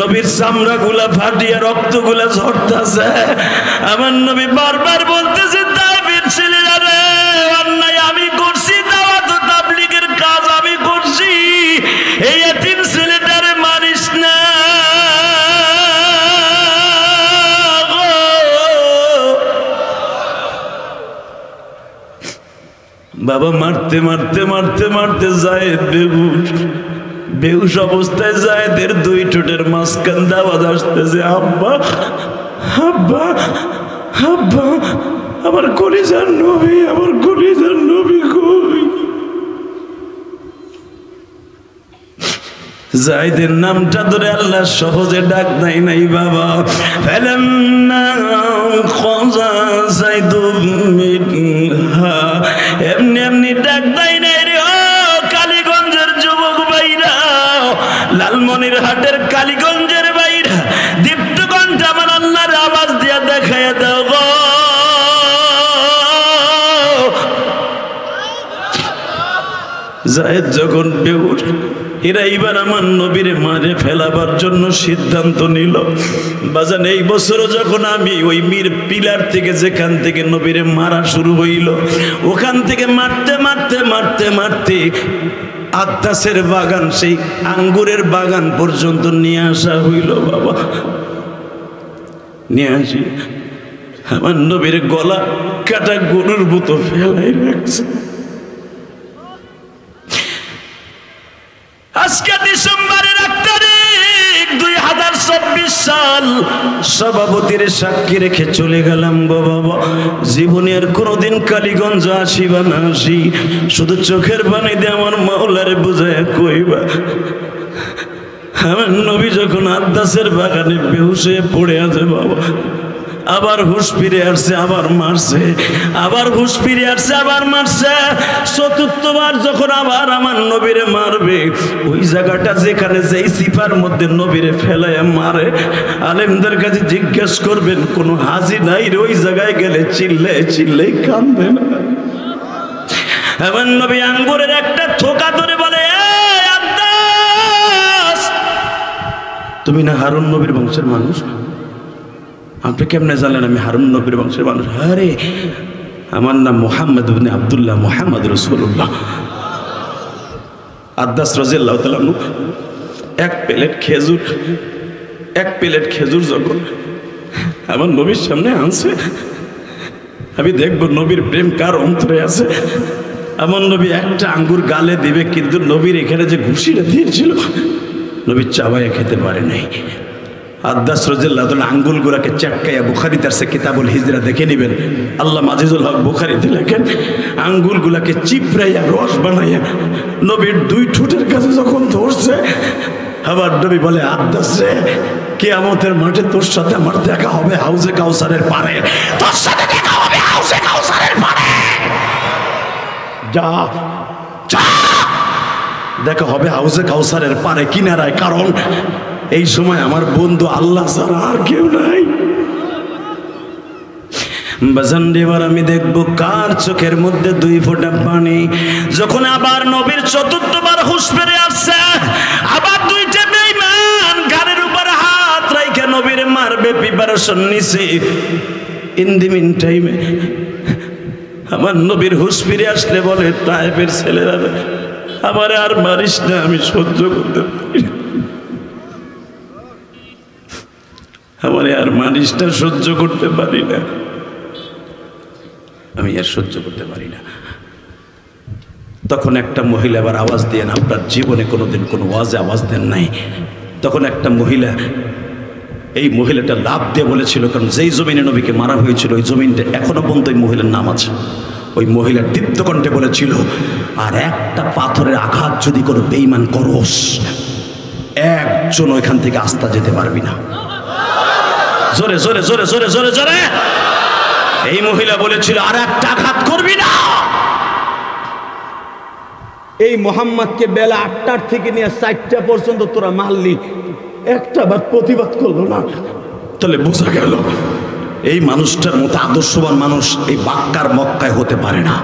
নবীর চামড়া গুলা ফাটিয়ে রক্ত গুলা ঝরতেছে। আমার নবী বারবার বলতেছে, তাইফের ছেলেরা রে, অন্যায় আমি করছি, দাওয়াত ও তাবলীগের কাজ আমি করছি, এই এতিম ছেলেটারে মারিস না। বাবা মারতে মারতে মারতে মারতে যায়েদ বেহুশ অবস্থায় যায়েদের দুই ঠোঁটের মাঝখান দিয়ে আওয়াজ আসতেছে, আব্বা আব্বা আব্বা, আমার কলিজার নবী, আমার কলিজার নবী কই? যায়েদের নামটা ধরে আল্লাহ সহজে ডাক নাই নাই বাবা। ফালাম্মা খাযা যায়দুম মিনহা, এমনি এমনি ডাক দেয় নাই রে। ও কালীগঞ্জের যুবক ভাইরা, লালমনিরহাটের কালীগঞ্জের ভাইরা, দীপ্তগঞ্জ আমার আল্লাহর আওয়াজ দিয়া দেখায় দাও গো। যায়েদ যখন বেহুশ, এরা এইবার আমার নবীরে মারে ফেলাবার জন্য সিদ্ধান্ত নিল। বাজান এই বছরও যখন আমি ওই পিলার থেকে যেখান থেকে নবীরে মারা শুরু হইল, ওখান থেকে মারতে মারতে মারতে মারতে আদ্দাসের বাগান, সেই আঙ্গুরের বাগান পর্যন্ত নিয়ে আসা হইল বাবা। নিয়ে আসি আমার নবীর গলা কাটা গরুর মতো ফেলাই রাখছে। আজকে ডিসেম্বরের 1 তারিখ 24 সাল সভাপতির সাক্ষী রেখে চলে গেলাম গো বাবা। জীবনে আর কোনোদিন কালীগঞ্জ আসিবা না আসি, শুধু চোখের পানি দিয়ে আমার মাওলারে বুঝায় কইবা আমার নবী যখন আদ্দাসের বাগানে বেহুশ হয়ে পড়ে আছে বাবা, আবার হুশ ফিরে আসছে, আবার মারছে, আবার হুশ ফিরে আসছে, আবার মারছে। চতুর্থবার যখন আবার আমার নবীরে মারবে, ওই জায়গাটা যেখানে যেই সিপার মধ্যে নবীরে ফেলায় মারে, আলেমদের কাছে জিজ্ঞেস করবেন কোনো হাজি নাই ওই জায়গায় গেলে চিল্লে চিল্লে কান্দে না। আমার নবী আঙ্গুরের একটা থোকা ধরে বলে, তুমি না হারুন নবীর বংশের মানুষ? আপনি কেমনে জানলেন আমি হারুন নবীর বংশের মানুষ? আরে আমার নাম মুহাম্মদ ইবনে আব্দুল্লাহ, মুহাম্মদ রাসূলুল্লাহ। আদ্দাস রাদিয়াল্লাহু তাআলা এক প্লেট খেজুর যখন আমার নবীর সামনে আনছে, আমি দেখবো নবীর প্রেম কার অন্তরে আছে। আমার নবী একটা আঙ্গুর গালে দিবে, কিন্তু নবীর এখানে যে ঘুষিটা দিয়েছিল নবী চাবাইয়া খেতে পারে নাই। আদ্দাস রাদিয়াল্লাহু তাআলা আঙ্গুলগুলোকে চাটকাইয়া, বুখারী তার কিতাবুল হিজরা দেখে নেবেন, আল্লাহ আজিজুল হক বুখারীতে লেখেন, আঙ্গুলগুলোকে চিপড়াইয়া রস বানাইয়া নবীর দুই ঠোঁটের কাছে যখন ধরছে, আবার নবী বলে, আদ্দাস রে, কিয়ামতের মাঠে তোর সাথে আমার দেখা হবে হাউজে কাউসারের পারে, তোর সাথে দেখা হবে হাউজে কাউসারের পারে, যা যা দেখা হবে হাউজে কাউসারের পারে কিনারায়। কারণ এই সময় আমার বন্ধু আল্লাহ ছাড়া আর কেউ নাই। বাজান এবার আমি দেখবো কার চোখের মধ্যে 2 ফোঁটা পানি। যখন আবার নবীর চতুর্থবার হুঁশ ফিরে আসছে, আবার 2টা বেঈমান ঘাড়ের উপর হাত রাইখা নবীর মারবে প্রিপারেশন নিছে। ইন দি মিন টাইমে আমার নবীর হুঁশ ফিরে আসলে বলে, তায়েফের ছেলেরা আমারে আর মারিস না, আমি সহ্য করতে পারি না, আমারে আর মারিস না, সহ্য করতে পারি না, আমি আর সহ্য করতে পারি না। তখন একটা মহিলা আবার আওয়াজ দিয়ে, আপনার জীবনে কোনোদিন কোনো ওয়াজে আওয়াজ দেন নাই। তখন একটা মহিলা, এই মহিলাটা লাভ দিয়ে বলেছিল, কারণ যেই জমিনে নবীকে মারা হয়েছিল ওই জমিনটা এখনো পর্যন্ত ওই মহিলার নাম আছে। ওই মহিলা দীপ্ত কণ্ঠে বলেছিল, আর একটা পাথরের আঘাত যদি কোনো বেঈমান করস, একজন ওইখান থেকে আস্তা যেতে পারবি না। জোরে জোরে জোরে জোরে জোরে জোরে এই মহিলা বলেছিল, আর একটা আঘাত করবি না। এই মোহাম্মদকে বেলা 8টার থেকে নিয়ে 4টা পর্যন্ত তোরা মারলি, একটা বার প্রতিবাদ করলো না, তাহলে বোঝা গেল এই মানুষটার মতো আদর্শবান মানুষ এই বাক্কার মক্কায় হতে পারে না।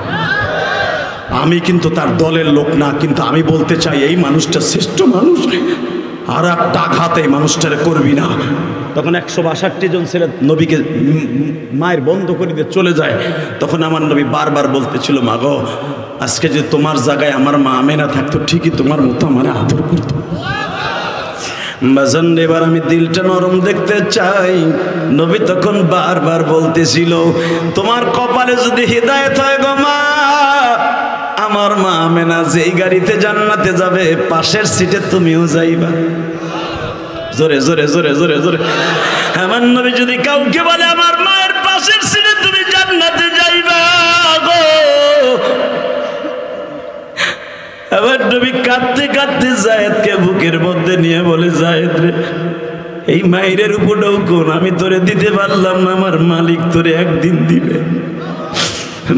আমি কিন্তু তার দলের লোক না, কিন্তু আমি বলতে চাই এই মানুষটা শ্রেষ্ঠ মানুষ, আর একটা আঘাত এই মানুষটারে করবি না। তখন 162 জন ছেলে নবীকে মায়ের বন্ধ করে দিয়ে চলে যায়। তখন আমার নবী বারবার বলতেছিল, মা গো, আজকে যে তোমার জায়গায় আমার মা আমেনা থাকতো, ঠিকই তোমার মতো আমার আদর করতো। বাজান এবার আমি দিলটা নরম দেখতে চাই। নবী তখন বারবার বলতেছিল, তোমার কপালে যদি হিদায়াত হয় গো মা, আমার মা আমেনা যেই গাড়িতে জান্নাতে যাবে পাশের সিটে তুমিও যাইবা। জোরে জোরে জোরে জোরে জোরে আমার নবী যদি কাউকে বলে আমার মায়ের পাশের সিটে তুমি জান্নাতে যাইবা গো, আবার নবী কাঁদতে কাঁদতে যায়েদকে বুকের মধ্যে নিয়ে বলে, যায়েদ রে, এই মায়ের উপরেও কোন আমি তোরে দিতে পারলাম না, আমার মালিক তোরে একদিন দিবে।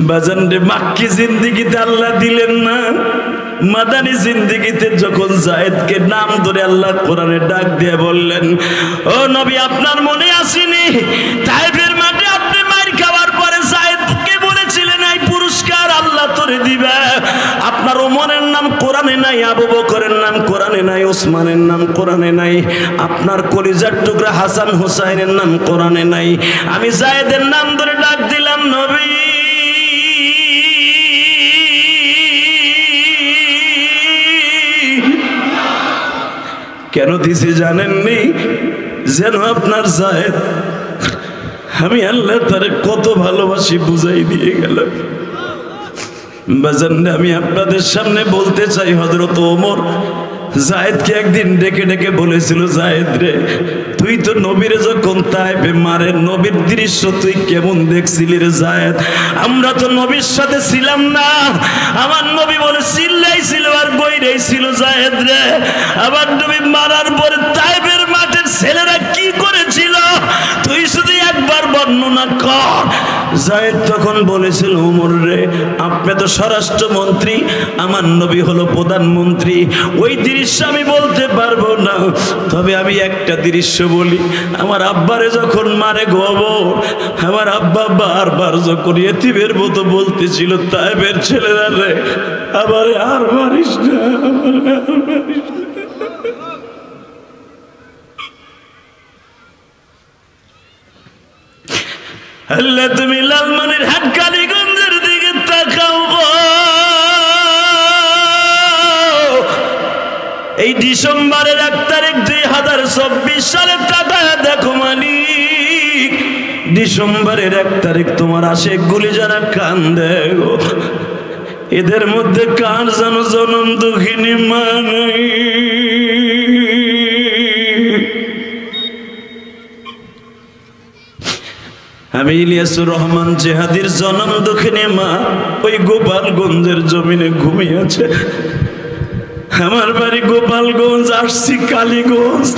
বাজান রে, মাক্কি জিন্দিগিতে আল্লাহ দিলেন না, মাদানী জিন্দিগিতে যখন যায়েদকে নাম ধরে আল্লাহ কোরআনে ডাক দিয়ে বললেন, ও নবী, আপনার মনে আসেনি তায়েফের মাঠে আপনি মার খাওয়ার পরে যায়েদকে বলেছিলেন এই পুরস্কার আল্লাহ তোরে দিবে। আপনার ওমরের নাম কোরআনে নাই, আবু বকরের নাম কোরআনে নাই, ওসমানের নাম কোরআনে নাই, আপনার কলিজার টুকরা হাসান হুসাইনের নাম কোরআনে নাই। আমি যায়েদের নাম ধরে ডাক দিলাম, নবী কেন দিছি জানেননি? যেন আপনার যায়েদ আমি আল্লাহ তারে কত ভালোবাসি বুঝাই দিয়ে গেলাম। বাজান, আমি আপনাদের সামনে বলতে চাই, হযরত ওমর জায়েদকে একদিন ডেকে ডেকে বলেছিল, জায়েদ রে, তুই তো নবীরে যখন তাইফে মারে নবীর দৃশ্য তুই কেমন দেখছিলি রে জায়েদ? আমরা তো নবীর সাথে ছিলাম না। আমার নবী বলে চিল্লাইছিল আর বইরেই ছিল জায়েদ রে। আবার নবী মারার পরে তাইফের মাঠের ছেলেরা কি করেছিল তুই শুধু একবার বর্ণনা কর। জায়েদ তখন বলেছিল, ওমর রে, আপনি তো স্বরাষ্ট্রমন্ত্রী, আমার নবী হলো প্রধানমন্ত্রী, ওই দৃশ্য আমি বলতে পারবো না, তবে আমি একটা দৃশ্য বলি। আমার আব্বারে যখন মারে গোবর, আমার আব্বা বারবার যখন এতিমের মতো বলতেছিল, তাইফের ছেলেরা রে, আবার আর মারিস না, আল্লাহ তুমি লালমনিরহাট কালীগঞ্জের দিকে তাকাও গো। এই ডিসেম্বরের 1 তারিখ 2024 সালের তাকায় দেখো মালিক, ডিসেম্বরের 1 তারিখ তোমার আশেকগুলি যারা কান্দে গো, এদের মধ্যে কার যেন জনম দুঃখিনী মা নাই। আমি ইলিয়াসুর রহমান জেহাদির জনম দুঃখিনী মা ওই গোপালগঞ্জের জমিনে ঘুমিয়ে আছে। আমার বাড়ি গোপালগঞ্জ, আসছি কালীগঞ্জ।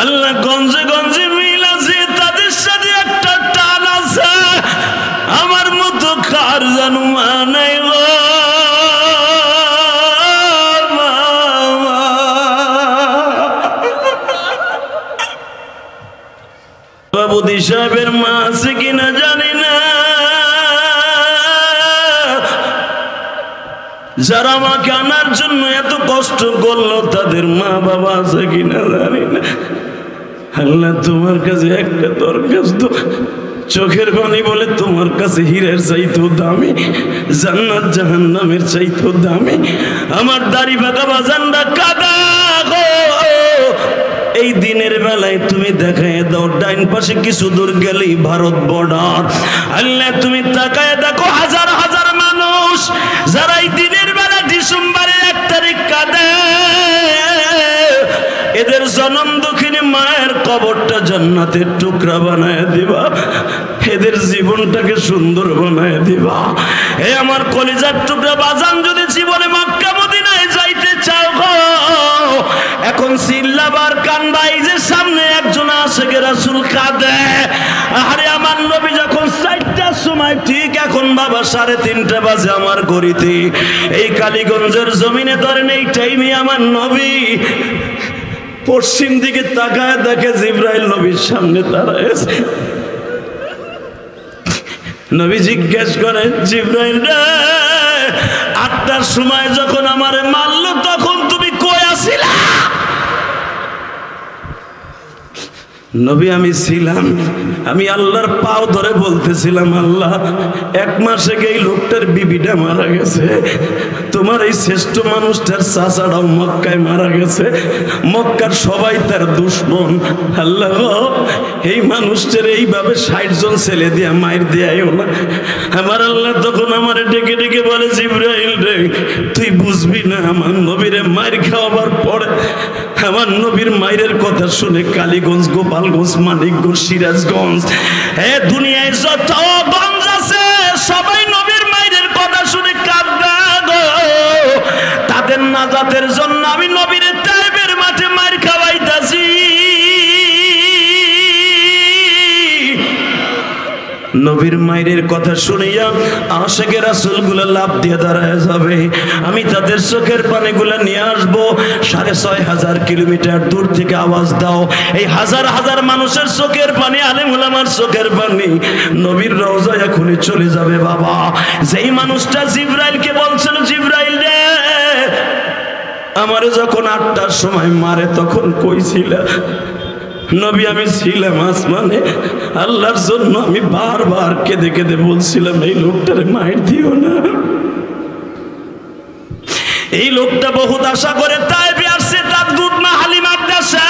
আল্লাহ, গঞ্জে গঞ্জে মিল আছে, তাদের সাথে একটা টান আছে। আমার মতো কার জানো মা নাই গো। বাবুদি সাহেবের মা আছে কিনা জানি না, যারা আমাকে আনার জন্য এত কষ্ট করলো তাদের মা বাবা আছে কিনা জানি না। আল্লাহ, তোমার কাছে একটা দরখাস্ত, চোখের পানি বলে তোমার কাছে হীরের চাইতেও দামি, জান্নাত জাহান্নামের চাইতেও দামি। আমার দাড়ি পাকা বাজানরা কাদা গো, এই দিনের বেলায় তুমি দেখায় দাও, ডাইন পাশে কিছু দূর গেলেই ভারত বর্ডার। আল্লাহ, তুমি তাকায় দেখো হাজার হাজার মানুষ যারা এই দিনের বেলা ডিসেম্বরের 1 তারিখ কাঁদে। এদের জনম দুঃখিনী মায়ের কবরটা জান্নাতের টুকরা বানায় দিবা, এদের জীবনটাকে সুন্দর বানায় দিবা। এ আমার কলিজার টুকরা বাজান, যদি জীবনে মক্কা মদিনায় যাইতে চাও গো, এখন সিল্লাবার কানবাই যে সামনে একজন আশেকে রাসূল কাঁদে। আরে আমার নবী যখন 4টার সময়, ঠিক এখন বাবা 3:30 বাজে আমার ঘড়িতে, এই কালীগঞ্জের জমিনে ধরেন এই টাইমে আমার নবী পশ্চিম দিকে তাকায় দেখে জিবরাইল নবীর সামনে দাঁড়ায় আছে। নবী জিজ্ঞেস করে, জিবরাইল রে, 8টার সময় যখন আমারে মারলো তখন তুমি কই আছিলা? নবী, আমি ছিলাম, আমি আল্লাহর পাও ধরে বলতেছিলাম, আল্লাহ, 1 মাস আগে এই লোকটার বিবিটা মারা গেছে, তোমার এই শ্রেষ্ঠ মানুষটার চাচাটাও মক্কায় মারা গেছে, মক্কার সবাই তার দুশমন। আল্লাহ, এই মানুষটার এইভাবে 60 জন ছেলে দিয়া মায়ের দেয়াইও না। আমার আল্লাহ তখন আমার ডেকে ডেকে বলে, জিবরাইল রে, তুই বুঝবি না, আমার নবীরে মায়ের খাওয়াবার পরে আমার নবীর মায়ের কথা শুনে কালীগঞ্জ, গোপালগঞ্জ, মানিকগঞ্জ, সিরাজগঞ্জ, দুনিয়ায় যত গঞ্জ আছে সবাই নবীর মায়ের কথা শুনে কাঁদবে গো। তাদের নাজাতের জন্য আমি নবীর তাইফের মাঠে মার খাওয়াইতাছি। নবীর মায়ের কথা শুনিয়া আশেকে রাসূলগুলো লাভ দিয়ে দাঁড়ায় যাবে। আমি তাদের চোখের পানিগুলো নিয়ে আসবো। 6500 কিলোমিটার দূর থেকে আওয়াজ দাও, এই হাজার হাজার মানুষের চোখের পানি, আলেম ওলামার চোখের পানি নবীর রওজায় এখনই চলে যাবে বাবা। যেই মানুষটা জিবরাইলকে বলছিল, জিবরাইল রে, আমারে যখন 8টার সময় মারে তখন কই ছিলা? নবী, আমি ছিলাম আসমানে, আল্লাহর জন্য আমি বারবার কেঁদে কেঁদে বলছিলাম, এই লোকটারে মায়ের দিও না। এই লোকটা বহুত আশা করে তাইফে আসছে, তার দুধ মা হালিমার দেশে।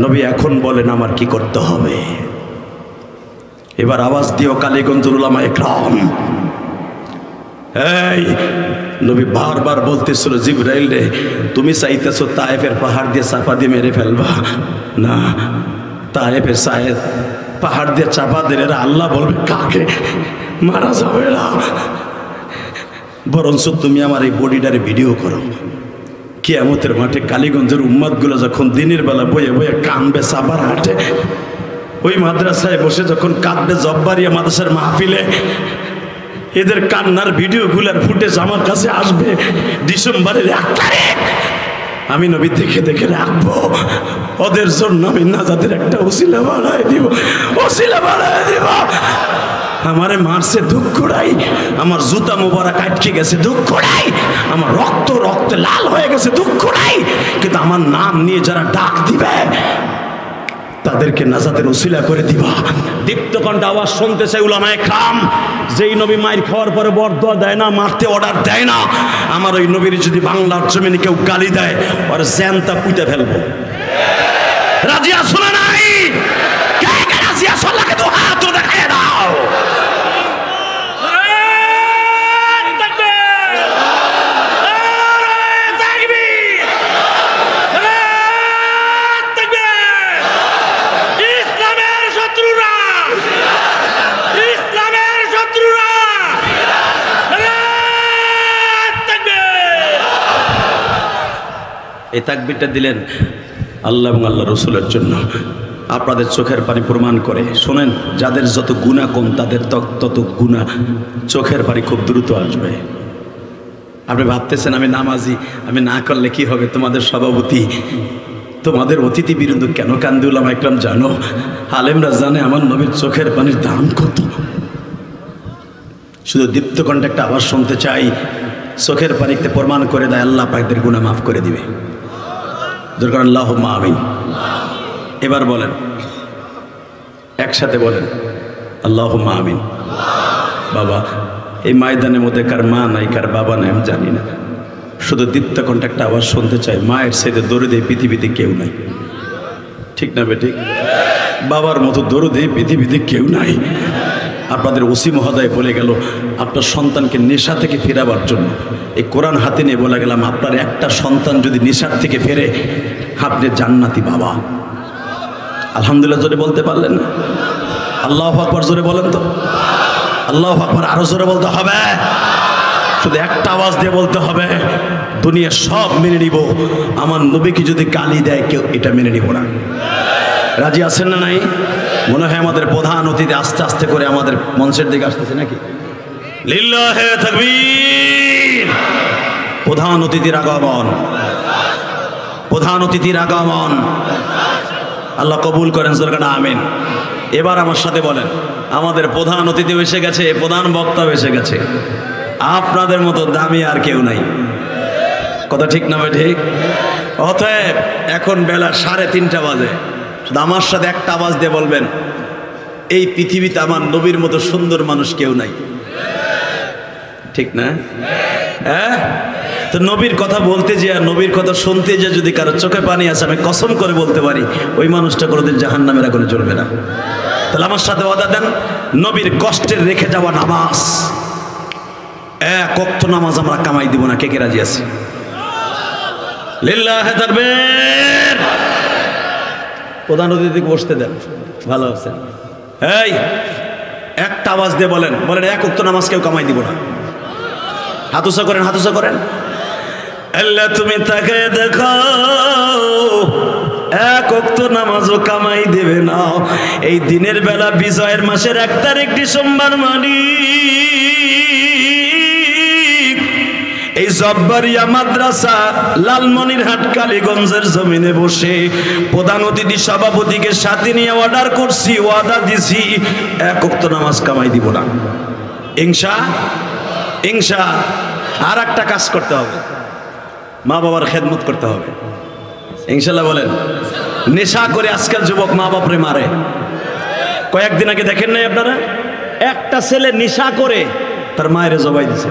নবী, এখন বলেন আমার কি করতে হবে? এবার আওয়াজ দিও কালীগঞ্জের উলামায়ে কেরাম, এই নবী বারবার বলতেছিল জিবরাইল রে, তুমি চাইতেছো তায়েফের পাহাড় দিয়ে চাপা দিয়ে মেরে ফেলবা, না, তায়েফের পাহাড় দিয়ে চাপা দিলে আল্লাহ বলবে কাকে মারা যাবে না, বরঞ্চ তুমি আমার এই বডিটারে ভিডিও করো। কিয়ামতের মাঠে কালীগঞ্জের উম্মাদগুলো যখন দিনের বেলা বয়ে বয়ে কানবে সাবার হাটে, ওই মাদ্রাসায় বসে যখন কাঁদবে জব্বারিয়া মাদ্রাসার মাহফিলে, এদের কান্নার ভিডিওগুলোর ফুটেজ আমার কাছে আসবে ডিসেম্বরের 1 তারিখ। আমি নবী দেখে দেখে রাখবো, ওদের জন্য আমি নাজাতের একটা ওসিলা বাড়াই দিব, ওসিলা বাড়াই দিব। আমারে মারছে দুঃখ নাই, আমার জুতা মোবারক আটকে গেছে দুঃখ নাই, আমার রক্ত লাল হয়ে গেছে দুঃখ নাই, কিন্তু আমার নাম নিয়ে যারা ডাক দিবে তাদেরকে নাজাতের ওসিলা করে দিবা। দীপ্তকণ্ঠ আওয়াজ শুনতে চাই উলামায়ে কেরাম, যেই নবী মায়ের খাওয়ার পরে বরদোয়া দেয় না, মারতে অর্ডার দেয় না, আমার ওই নবীর যদি বাংলার জমিনে কেউ গালি দেয় ওর জ্যানটা পুঁতে ফেলবো। রাজি আছো না নাই? কে কে রাজি আছো? আল্লাহকে তো হাত দেখায় দাও। এই তাকবীরটা দিলেন আল্লাহ এবং আল্লাহ রসুলের জন্য। আপনাদের চোখের পানি প্রমাণ করে, শোনেন, যাদের যত গুনাহ কম তাদের তত গুনাহ চোখের পানি খুব দ্রুত আসবে। আপনি ভাবতেছেন আমি নামাজি, আমি না করলে কি হবে? তোমাদের সভাপতি, তোমাদের অতিথি বিরুদ্ধে কেন কান্দে উলামায়ে কেরাম জানো? আলেমরা জানে আমার নবীর চোখের পানির দাম কত। শুধু দীপ্তকণ্ঠে একটা আওয়াজ শুনতে চাই, চোখের পানিতে প্রমাণ করে দেয় আল্লাহ পাকদের গুনাহ মাফ করে দিবে। দরকার আল্লাহুম্মা আমিন। এবার বলেন, একসাথে বলেন আল্লাহুম্মা আমিন। বাবা, এই ময়দানের মধ্যে কার মা নাই, কার বাবা নাই আমি জানি না, শুধু দীপ্তকণ্ঠে একটা আওয়াজ শুনতে চাই, মায়ের সাথে দরুদে পৃথিবীতে কেউ নাই। ঠিক না বেঠিক? বাবার মতো দরুদে পৃথিবীতে কেউ নাই। আপনাদের ওসি মহোদয় বলে গেল আপনার সন্তানকে নেশা থেকে ফেরাবার জন্য, এই কোরআন হাতে নিয়ে বলে গেলাম আপনার একটা সন্তান যদি নেশার থেকে ফেরে আপনি জান্নাতি বাবা। আলহামদুলিল্লাহ জোরে বলতে পারলেন না? আল্লাহু আকবার জোরে বলেন তো, আল্লাহু আকবার আরো জোরে বলতে হবে, শুধু একটা আওয়াজ দিয়ে বলতে হবে, দুনিয়া সব মেনে নিব, আমার নবীকে যদি গালি দেয় কেউ এটা মেনে নিব না। রাজি আছেন না নাই? মনে হয় আমাদের প্রধান অতিথি আস্তে আস্তে করে আমাদের মঞ্চের দিকে আসতেছে নাকি? লিল্লাহে তাকবীর। প্রধান অতিথির আগমন, প্রধান অতিথির আগমন আল্লাহ কবুল করেন, সরকার আমিন। এবার আমার সাথে বলেন, আমাদের প্রধান অতিথি এসে গেছে, প্রধান বক্তা এসে গেছে, আপনাদের মতো দামি আর কেউ নাই। কথা ঠিক না ভাই? ঠিক। অতএব এখন বেলা 3:30 বাজে, আমার সাথে একটা আওয়াজ দিয়ে বলবেন, এই পৃথিবীতে আমার নবীর মতো সুন্দর মানুষ কেউ নাই। ঠিক না? হ্যাঁ, তো নবীর কথা বলতে যে আর নবীর কথা শুনতে যে যদি কারো চোখে পানি আসে, আমি কসম করে বলতে পারি ওই মানুষটা কোনোদিন জাহান্নামের আগুনে জ্বলবে না। তাহলে আমার সাথে ওয়াদা দেন, নবীর কষ্টের রেখে যাওয়া নামাজ, এক ওয়াক্ত নামাজ আমরা কামাই দিব না। কে কে রাজি আছে? লিল্লাহে তাকবীর। প্রধান অতিথিকে বসতে দেন, ভালো আছেন? এই একটা আওয়াজ দিয়ে বলেন, বলেন এক ওয়াক্ত নামাজ কেউ কামাই দিব না। হাতুসা করেন, হাতুসা করেন। আল্লাহ তুমি তাকে দেখো, এক ওয়াক্ত নামাজও কামাই দেবে না। এই দিনের বেলা বিজয়ের মাসের 1 তারিখ ডিসেম্বর মানি এই জব্বারিয়া মাদ্রাসা লালমনিরহাট কালীগঞ্জের জমিনে বসে প্রধান অতিথি সভাপতিকে সাথে নিয়ে অর্ডার করছি, ওয়াদা দিছি, এক ওয়াক্ত নামাজ কামাই দিব না। ইনশা। আর একটা কাজ করতে হবে, মা বাবার খেদমত করতে হবে। ইনশাল্লাহ বলেন। নেশা করে আজকাল যুবক মা বাপরে মারে। কয়েকদিন আগে দেখেন নাই আপনারা, একটা ছেলে নেশা করে তার মায়ের জবাই দিছে।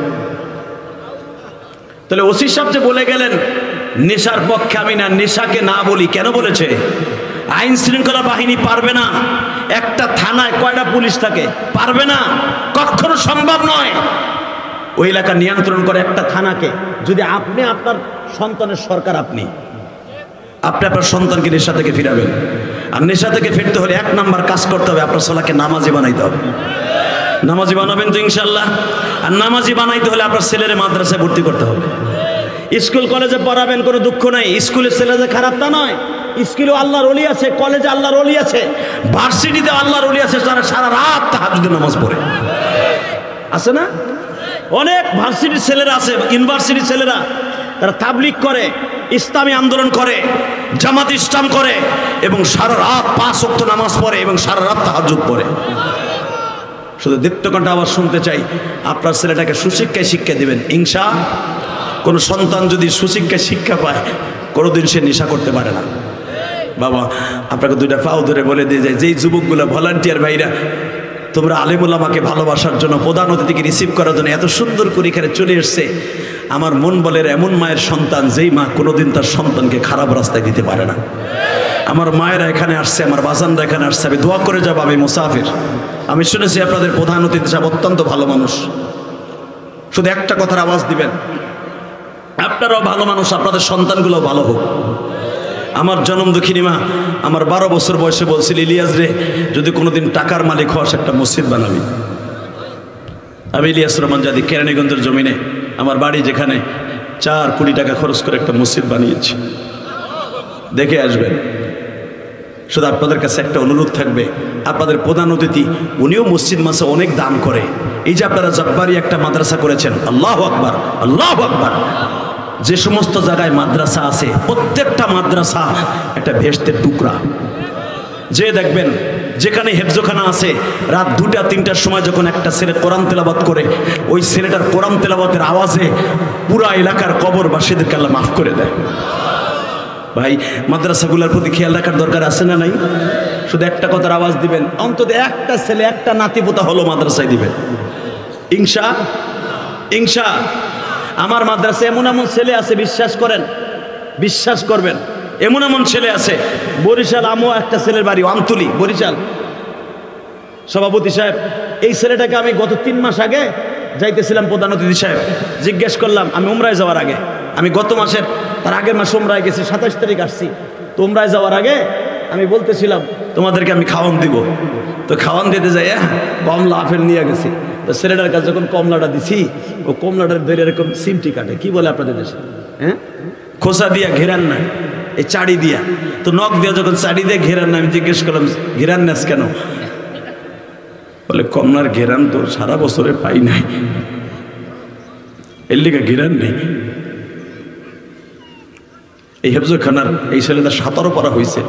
তাহলে ওসি সাহেব যে বলে গেলেন নেশার পক্ষে আমি না, নেশাকে না বলি, কেন বলেছে? আইন শৃঙ্খলা বাহিনী পারবে না। একটা থানায় কয়টা পুলিশ থাকে? পারবে না, কখনো সম্ভব নয়। ওই এলাকা নিয়ন্ত্রণ করে একটা থানাকে। যদি আপনি আপনার সন্তানের সরকার, আপনি আপনার সন্তানকে নেশা থেকে ফিরাবেন, আর নেশা থেকে ফিরতে হলে 1 নাম্বার কাজ করতে হবে, আপনার ছেলেকে নামাজি বানাইতে হবে। নামাজি বানাবেন তো ইনশাল্লাহ? আর নামাজি বানাইতে হলে আপনার ছেলের মাদ্রাসায় ভর্তি করতে হবে। স্কুল কলেজে পড়াবেন, কোনো দুঃখ নাই, স্কুলের ছেলে যে খারাপ তা নয়, স্কুলে আল্লাহর ওলি আছে, কলেজে আল্লাহর ওলি আছে, ভার্সিটিতে আল্লাহর ওলি আছে, যারা সারা রাত তাহাজ্জুদের নামাজ পড়ে। আছে না? অনেক ভার্সিটির ছেলেরা আছে, ইউনিভার্সিটির ছেলেরা, তারা তাবলীগ করে, ইসলামী আন্দোলন করে, জামাত ইসলাম করে, এবং সারা রাত 5 ওয়াক্ত নামাজ পড়ে এবং সারা রাত তাহাজ্জুদ পড়ে। শুধু দীপ্তকণ্ঠ আওয়াজ শুনতে চাই, আপনার ছেলেটাকে সুশিক্ষায় শিক্ষা দিবেন ইনশাআল্লাহ। কোনো সন্তান যদি সুশিক্ষায় শিক্ষা পায়, কোনোদিন সে নেশা করতে পারে না। বাবা, আপনাকে 2টা পাও ধরে বলে দিয়ে যায়, যেই যুবকগুলো ভলান্টিয়ার ভাইরা তোমরা আলেমুল আমাকে ভালোবাসার জন্য, প্রধান অতিথিকে রিসিভ করার জন্য এত সুন্দর করে এখানে চলে এসছে, আমার মন বলে এমন মায়ের সন্তান যেই মা কোনোদিন তার সন্তানকে খারাপ রাস্তায় দিতে পারে না। আমার মায়েরা এখানে আসছে, আমার বাজানরা এখানে আসছে, আমি দোয়া করে যাবো, আমি মুসাফির। আমি শুনেছি আপনাদের প্রধান অতিথি সাহেব অত্যন্ত ভালো মানুষ। শুধু একটা কথার আওয়াজ দিবেন, আপনারাও ভালো মানুষ, আপনাদের সন্তানগুলোও ভালো হোক। আমার জনম দুঃখিনী মা আমার 12 বছর বয়সে বলছিল, ইলিয়াস রে, যদি কোনোদিন টাকার মালিক হওয়াস একটা মসজিদ বানাবি। আমি ইলিয়াস রহমান জাদি কেরানীগঞ্জের জমিনে আমার বাড়ি, যেখানে 4 কোটি টাকা খরচ করে একটা মসজিদ বানিয়েছি, দেখে আসবেন। শুধু আপনাদের কাছে একটা অনুরোধ থাকবে, আপনাদের প্রধান অতিথি উনিও মসজিদ মাসে অনেক দান করে। এই যে আপনারা জব্বারি একটা মাদ্রাসা করেছেন, আল্লাহু আকবার, আল্লাহু আকবার। যে সমস্ত জায়গায় মাদ্রাসা আছে, প্রত্যেকটা মাদ্রাসা একটা বেহেশতের টুকরা। যে দেখবেন যেখানে হেফজখানা আছে, রাত 2টা 3টার সময় যখন একটা ছেলে কোরআন তেলাওয়াত করে, ওই ছেলেটার কোরআন তেলাওয়াতের আওয়াজে পুরা এলাকার কবরবাসীদেরকে আল্লাহ মাফ করে দেয়। ভাই, মাদ্রাসাগুলোর প্রতি খেয়াল রাখার দরকার আছে না নাই? শুধু একটা কথার আওয়াজ দিবেন, অন্তত একটা ছেলে, একটা নাতিপোতা হলো মাদ্রাসায় দিবেন ইনশা। আমার মাদ্রাসায় এমন এমন ছেলে আছে, বিশ্বাস করেন, বিশ্বাস করবেন, এমন এমন ছেলে আছে। বরিশাল আমও একটা ছেলের বাড়ি, আমতুলি, বরিশাল। সভাপতি সাহেব, এই ছেলেটাকে আমি গত 3 মাস আগে যাইতেছিলাম, প্রধান অতিথি সাহেব জিজ্ঞেস করলাম, আমি উমরায় যাওয়ার আগে, আমি গত মাসের তার আগের মাসে উমরায় গেছি, 27 তারিখ আসছি, তো উমরায় যাওয়ার আগে আমি বলতেছিলাম তোমাদেরকে আমি খাওয়ান দিব। তো খাওয়ান দিতে যাই কমলা আপেল নিয়ে গেছি। তো ছেলেটার কাছে যখন কমলাটা দিছি, ও কমলাটার ধরে এরকম সিমটি কাটে, কি বলে আপনাদের দেশে, হ্যাঁ, খোসা দিয়া, ঘেরান না, এই চাড়ি দিয়া। তো নখ দিয়া যখন চাড়ি দিয়ে ঘেরান না, আমি জিজ্ঞেস করলাম ঘেরান নাস কেন? বলে কমলার ঘেরান তো সারা বছরে পাই নাই, এর লিগে ঘেরান নেই। এই হেফজখানার এই ছেলেটা 17 পারা হয়েছে।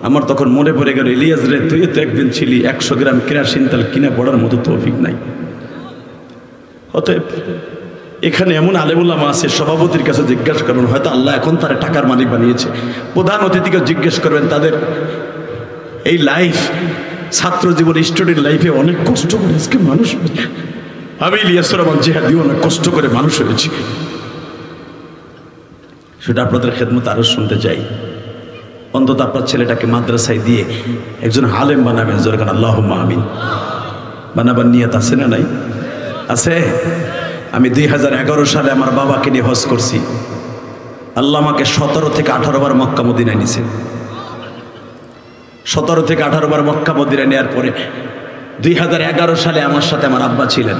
আমার তখন মনে পড়ে গেল, ইলিয়াস রে, তুই তো একদিন ছিলি 100 গ্রাম কেরাসিন তেল কিনে পড়ার মতো তৌফিক নাই। অতএব এখানে এমন আলেমুল্লামা আছে, সভাপতির কাছে জিজ্ঞাসা করবেন, হয়তো আল্লাহ এখন তারা টাকার মালিক বানিয়েছে। প্রধান অতিথিকে জিজ্ঞেস করবেন, তাদের এই লাইফ, ছাত্র জীবন, স্টুডেন্ট লাইফে অনেক কষ্ট করে আজকে মানুষ। আমি ইলিয়াস রহমান জিহাদি অনেক কষ্ট করে মানুষ হয়েছি। সেটা আপনাদের খেদমত আরো শুনতে চাই। অন্তত আপনার ছেলেটাকে মাদ্রাসায় দিয়ে একজন আলেম বানাবেন, যেরকম আল্লাহুম্মা আমিন। বানাবার নিয়ত আছে না নাই? আছে। আমি 2011 সালে আমার বাবাকে নিয়ে হজ করছি। আল্লাহ আমাকে 17 থেকে 18 বার মক্কা মদিনায় নিয়েছে। 17 থেকে 18 বার মক্কা মদিনায় নেওয়ার পরে 2011 সালে আমার সাথে আমার আব্বা ছিলেন।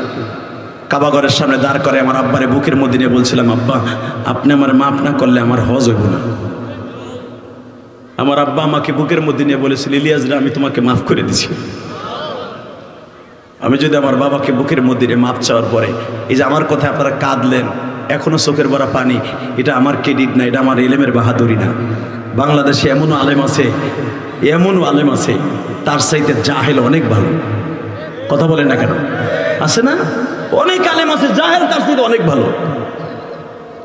কাবাঘরের সামনে দাঁড় করে আমার আব্বারে বুকের মধ্যে নিয়ে বলছিলাম, আব্বা আপনি আমার মাফ না করলে আমার হজ হইব না। আমার আব্বা আমাকে বুকের মধ্যে নিয়ে বলেছিল, ইলিয়াস রে, আমি তোমাকে মাফ করে দিছি। আমি যদি আমার বাবাকে বুকের মধ্যে নিয়ে মাফ চাওয়ার পরে, এই যে আমার কথা আপনারা কাঁদলেন, এখনো চোখের ভরা পানি, এটা আমার ক্রেডিট না, এটা আমার ইলমের বাহাদুরি না। বাংলাদেশে এমনও আলেম আছে তার চাইতে জাহেল অনেক ভালো। কথা বলেন না কেন? আছে না? অনেক আলেম আছে, জাহেল তার চাইতে অনেক ভালো।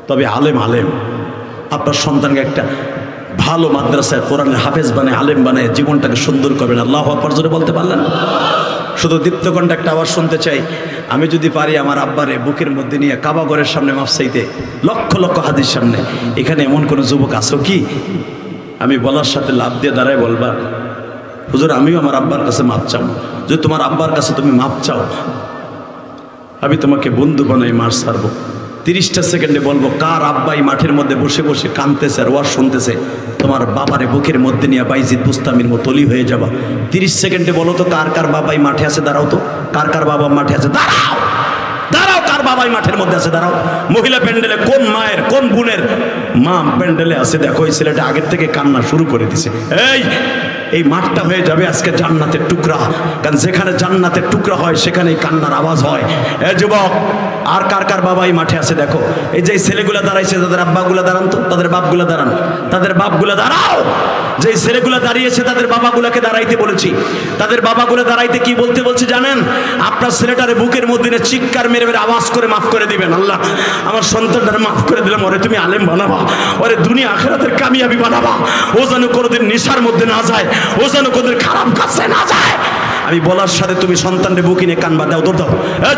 তবে আলেম আপনার সন্তানকে একটা ভালো মাদ্রাসায় কোরআনের হাফেজ বানায়, আলেম বানায়, জীবনটাকে সুন্দর করবেন। আল্লাহু আকবার জোরে বলতে পারলেন? শুধু দীপ্তকণ্ঠ একটা আওয়াজ শুনতে চাই। আমি যদি পারি আমার আব্বারে বুকের মধ্যে নিয়ে কাবাঘরের সামনে মাফ চাইতে, লক্ষ লক্ষ হাদির সামনে, এখানে এমন কোনো যুবক আছো কি? আমি বলার সাথে লাভ দিয়ে দাঁড়ায় বলবা, হুজুর আমিও আমার আব্বার কাছে মাপ চাও। যদি তোমার আব্বার কাছে তুমি মাপ চাও, আমি তোমাকে বন্ধু বানাই মার ছাড়বো। 30টা সেকেন্ডে বলবো কার আব্বাই মাঠের মধ্যে বসে বসে কাঁদতেছে আর ওয়াজ শুনতেছে, তোমার বাবারে বুকের মধ্যে নিয়ে বাইজিদ বুস্তামির মতো অলি হয়ে যাবা। 30 সেকেন্ডে বলো তো কার কার বাবাই মাঠে আছে, দাঁড়াও তো, কার কার বাবা মাঠে আছে, দাঁড়াও দাঁড়াও, কার বাবাই মাঠের মধ্যে আছে দাঁড়াও। মহিলা প্যান্ডেলে কোন মায়ের কোন বোনের মা প্যান্ডেলে আছে, দেখো এই ছেলেটা আগের থেকে কান্না শুরু করে দিছে। এই মাঠটা হয়ে যাবে আজকে জান্নাতের টুকরা, কারণ যেখানে জান্নাতের টুকরা হয় সেখানেই কান্নার আওয়াজ হয়। যুবক, আর কার কার বাবাই মাঠে আছে দেখো। এই যে ছেলেগুলা দাঁড়াইছে তাদের আব্বাগুলা দাঁড়ান তো, তাদের বাপগুলা দাঁড়ান, তাদের বাপগুলা দাঁড়াও। যে ছেলেগুলা দাঁড়িয়েছে তাদের বাবাগুলাকে দাঁড়াইতে বলেছি। তাদের বাবাগুলা দাঁড়াইতে কি বলতে বলছে জানেন? আপনার ছেলেটারে বুকের মধ্যে চিৎকার মেরে মেরে আওয়াজ করে মাফ করে দিবেন, আল্লাহ আমার সন্তানটারে মাফ করে দিলাম, ওরে তুমি আলেম বানাবা, ওরে দুনিয়া আখিরাতের কামিয়াবি বানাবা, ও যেন কোনোদিন নেশার মধ্যে না যায়, ও যেন কোনোদিন খারাপ কাছে না যায়। আমি বলার সাথে তুমি সন্তানরে বুকে নিয়ে কানবা, দাও দৌড় দাও।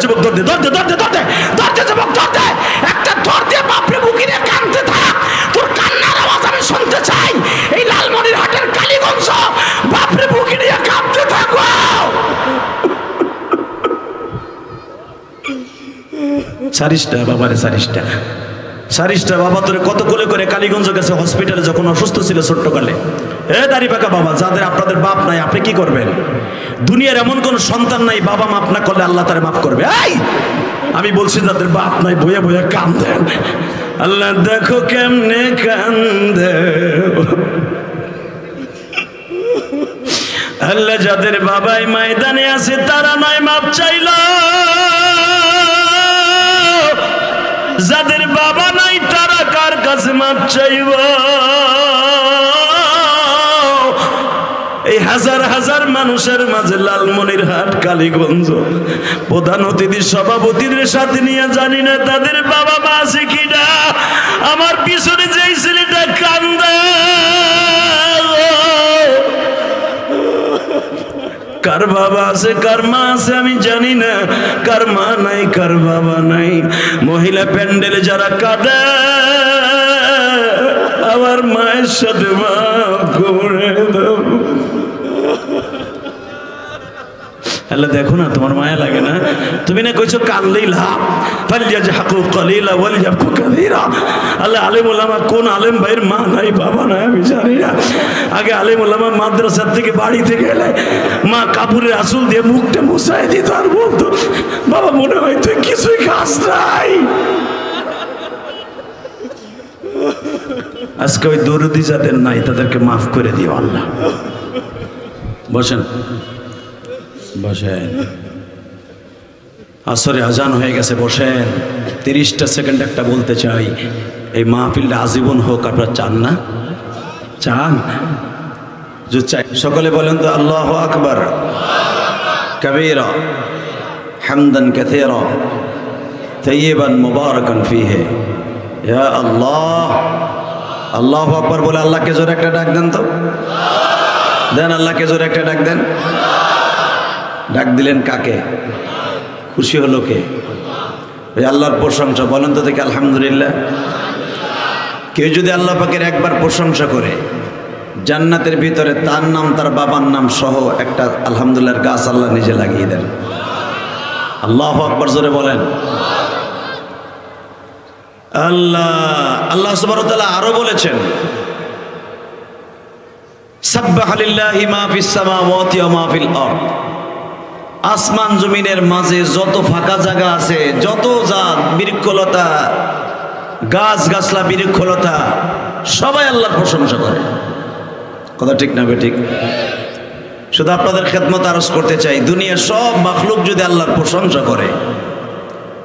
যুবক দৌড় দে, দৌড় দে, দৌড় দে, দৌড় দে, দৌড় দে যুবক, দৌড় দে, একটা দৌড় দিয়ে বাপরে বুকে নিয়ে কানতে থাক। তোর কান্নার আওয়াজ আমি শুনতে চাই। এই লালমনিরহাটের কালীগঞ্জ বাপরে বুকে নিয়ে কাঁদতে থাকো। সারিসটা বাবারে, সারিসটা বাবা তোরে কত কোলে করে কালীগঞ্জ গেছে হসপিটালে যখন অসুস্থ ছিল ছোট্টকালে। দাড়ি পাকা বাবা, যাদের আপনাদের বাপ নাই আপনি কি করবেন? দুনিয়ার এমন কোন সন্তান নাই বাবা মাফ না করলে আল্লাহ তারে মাফ করবে। আমি বলছি যাদের বাপ নাই বইয়া বইয়া কান্দেন, আল্লাহ দেখো কেমনে কান্দে। আল্লাহ যাদের বাবাই ময়দানে আছে তারা নয় মাপ চাইল, যাদের বাবা নাই তারা কার কাছে মাপ চাইব? এই হাজার হাজার মানুষের মাঝে লালমনিরহাট কালীগঞ্জ প্রধান অতিথি সভাপতিদের সাথে নিয়ে জানি না তাদের বাবা মা আছে কিনা। আমার পিছনে যেই ছেলেটা কান্দে, কার বাবা আছে কার মা আছে আমি জানি না, কার মা নাই কার বাবা নাই। মহিলা প্যান্ডেলে যারা কাঁদে আমার মায়ের সাথে মাফ করে দাও। আল্লাহ দেখো না, তোমার মায়া লাগে না? তুমি না কইছো কানলেই লাভ, ফালইয়াজহাকু কালিলা ওয়ালইয়াবকু কাসীরা। আল্লাহ আলেম ওলামা কোন আলেম ভাইয়ের মা নাই বাবা নাই আমি জানি না। আগে আলেম ওলামা মাদ্রাসা থেকে বাড়িতে গেলে মা কাপড়ের আঁচল দিয়ে মুখটা মুছাই দিত আর বলতো, বাবা মনে হয় তুই কিছুই খাস নাই। আজকে ওই দরুদি যাদের নাই তাদেরকে মাফ করে দিও আল্লাহ। বসেন বসেন, আসরে আজান হয়ে গেছে, বসেন। 30টা সেকেন্ড একটা বলতে চাই, এই মাহফিলটা আজীবন হোক আপনারা চান না? চান? যে চাই সকলে বলেন তো আল্লাহু আকবার কাবীরা হামদান কাসীরা তাইয়িবান মুবারাকান ফীহি। ইয়া আল্লাহ, আল্লাহু আকবার বলে আল্লাহকে জোরে একটা ডাক দেন তো, দেন আল্লাহকে জোরে একটা ডাক দেন। ডাক দিলেন কাকে? খুশি হলো কে? ওই আল্লাহর প্রশংসা বলেন তো দেখি আলহামদুলিল্লাহ। কেউ যদি আল্লাহ পাকের একবার প্রশংসা করে জান্নাতের ভিতরে তার নাম তার বাবার নাম সহ একটা আলহামদুলিল্লাহর গাছ আল্লাহ নিজে লাগিয়ে দেন। আল্লাহু আকবার জোরে বলেন। আল্লাহ সুবহানাহু ওয়া তাআলা আরো বলেছেন, সাব্বাহা লিল্লাহি মা ফিস সামাওয়াতি ওয়া মা ফিল আরদ। আসমান জমিনের মাঝে যত ফাঁকা জায়গা আছে, যত যা বৃক্ষলতা গাছ গাছলা বৃক্ষলতা সবাই আল্লাহর প্রশংসা করে। কথা ঠিক না বেঠিক? শুধু আপনাদের খেদমত আরজ করতে চাই, দুনিয়ার সব মাখলুক যদি আল্লাহর প্রশংসা করে,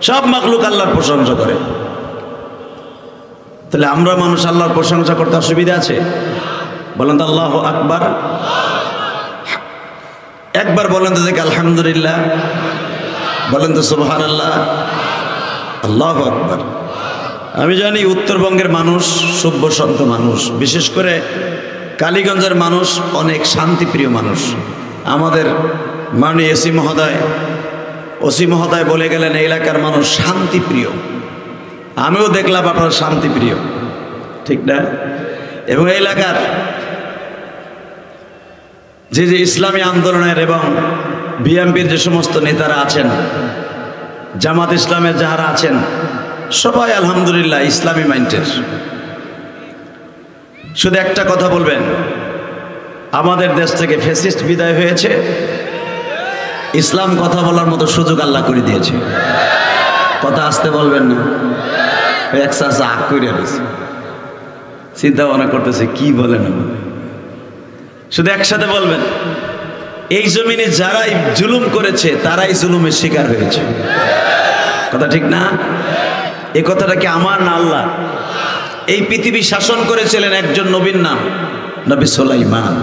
সব মাখলুক আল্লাহর প্রশংসা করে, তাহলে আমরা মানুষ আল্লাহর প্রশংসা করতে অসুবিধা আছে? বলেন তো আল্লাহু আকবার। একবার বলেন তো দেখি আলহামদুলিল্লাহ, বলেন তো সুবহানাল্লাহ, আল্লাহু আকবার। আমি জানি উত্তরবঙ্গের মানুষ সভ্যসন্ত মানুষ, বিশেষ করে কালীগঞ্জের মানুষ অনেক শান্তিপ্রিয় মানুষ। আমাদের মাননীয় ওসি মহোদয় বলে গেলেন এই এলাকার মানুষ শান্তিপ্রিয়। আমিও দেখলাম আপনারা শান্তিপ্রিয়, ঠিক না? এবং এই এলাকার যে ইসলামী আন্দোলনের এবং বিএনপির যে সমস্ত নেতারা আছেন, জামাত ইসলামের যারা আছেন সবাই আলহামদুলিল্লাহ ইসলামী মাইন্ডের। শুধু একটা কথা বলবেন, আমাদের দেশ থেকে ফ্যাসিস্ট বিদায় হয়েছে, ইসলাম কথা বলার মতো সুযোগ আল্লাহ করে দিয়েছে। কথা আসতে বলবেন না, একসাথে আগ করে রয়েছে, চিন্তা ভাবনা করতেছে কি বলেন। শুধু একসাথে বলবেন, এই জমিনে যারাই জুলুম করেছে তারাই জুলুমের শিকার হয়েছে। কথা ঠিক না? এই কথাটা কি আমার না আল্লাহ? এই পৃথিবী শাসন করেছিলেন একজন নবীর নাম নবী সুলাইমান।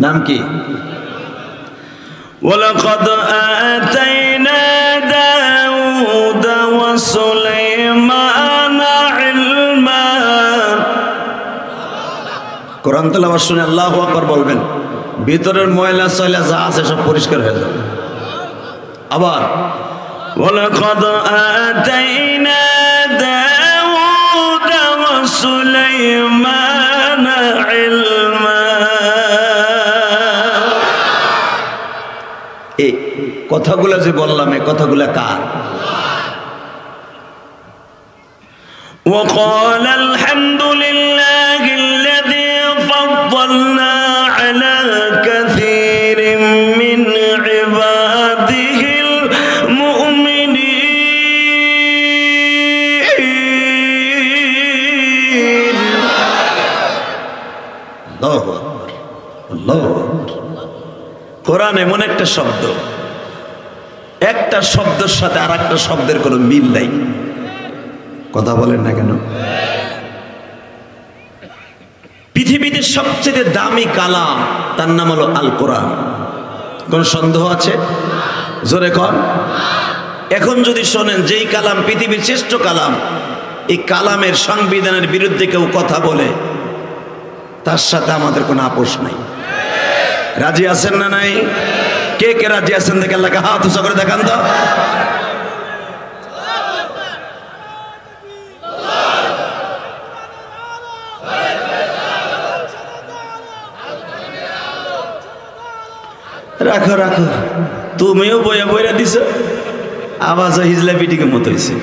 নাম কি? ওয়ালাকাদ আতাইনা দাউদা ওয়া সুলাইমানা ইলমা। কোরআন তেলাওয়াত শুনে আল্লাহু আকবার বলবেন, ভিতরের ময়লা সয়লা যা আছে সব পরিষ্কার হয়ে যাবে। আবার ওয়ালাকাদ আতাইনা দাউদা ওয়া সুলাইমানা ইলমা। এই কথাগুলো যে বললাম, এই কথাগুলো কার? وقال الحمد لله الذي فضلنا على كثير من عباده المؤمنين। الله أكبر الله أكبر। কোরআন এমন একটা শব্দ, একটা শব্দের সাথে আর একটা শব্দের কোনো মিল নাই। কথা বলেন না কেন? পৃথিবীতে সবচেয়ে দামি কালাম তার নাম হলো আল কোরআন। কোন সন্দেহ আছে? জোরে কর। এখন যদি শোনেন যেই কালাম পৃথিবীর শ্রেষ্ঠ কালাম, এই কালামের সংবিধানের বিরুদ্ধে কেউ কথা বলে, তার সাথে আমাদের কোনো আপোষ নাই। রাজি আছেন না নাই? কে কে রাজি আছেন দেখে আল্লাহকে হাত উঁচু করে দেখান তো। রাখো রাখো, তুমিও বইয়া বইরা দিছ, আওয়াজ হিজলা পিটিকে মতো হয়েছে,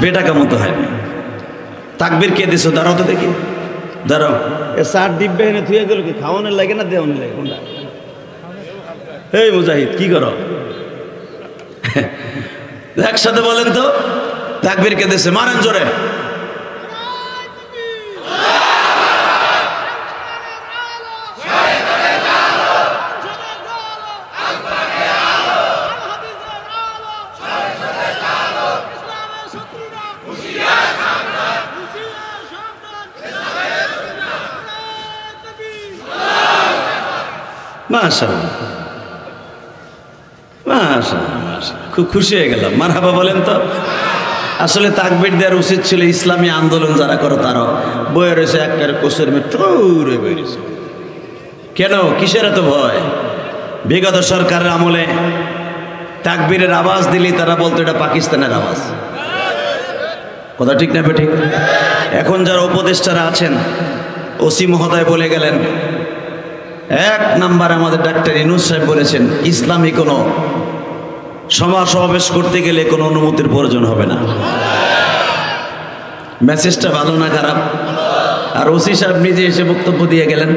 বেটাকে মতো হয়নি। তাকবীর কে দিছো? দাঁড়াও তো দেখি, দাঁড়াও। এ চার ডিব্বে এনে থুয়ে গেল কি? খাওয়ানোর লাগে না দেওয়ানোর লাগে? কোনটা? এই মুজাহিদ কি করো? একসাথে বলেন তো, তাকবীর কে দিছে? মারেন জোরে। মাশাআল্লাহ মাশাআল্লাহ, খুব খুশি হয়ে গেলাম। মারহাবা বলেন তো। আসলে তাকবীর দেওয়ার উচিত ছিল ইসলামী আন্দোলন যারা করো তারা বয়ে রয়েছে একবারে কোষের মেট্রে বয়ে রয়েছে। কেন? কিসের এত ভয়? বিগত সরকারের আমলে তাকবীরের আওয়াজ দিলেই তারা বলতো এটা পাকিস্তানের আওয়াজ। কথা ঠিক না বেঠিক? এখন যারা উপদেষ্টারা আছেন, ওসি মহোদয় বলে গেলেন, এক নাম্বার আমাদের ডাক্তার ইউনূস সাহেব বলেছেন, ইসলামী কোনো সভা সমাবেশ করতে গেলে কোনো অনুমতির প্রয়োজন হবে না। মেসেজটা ভালো না খারাপ? আর ওসি সাহেব নিজে এসে বক্তব্য দিয়ে গেলেন,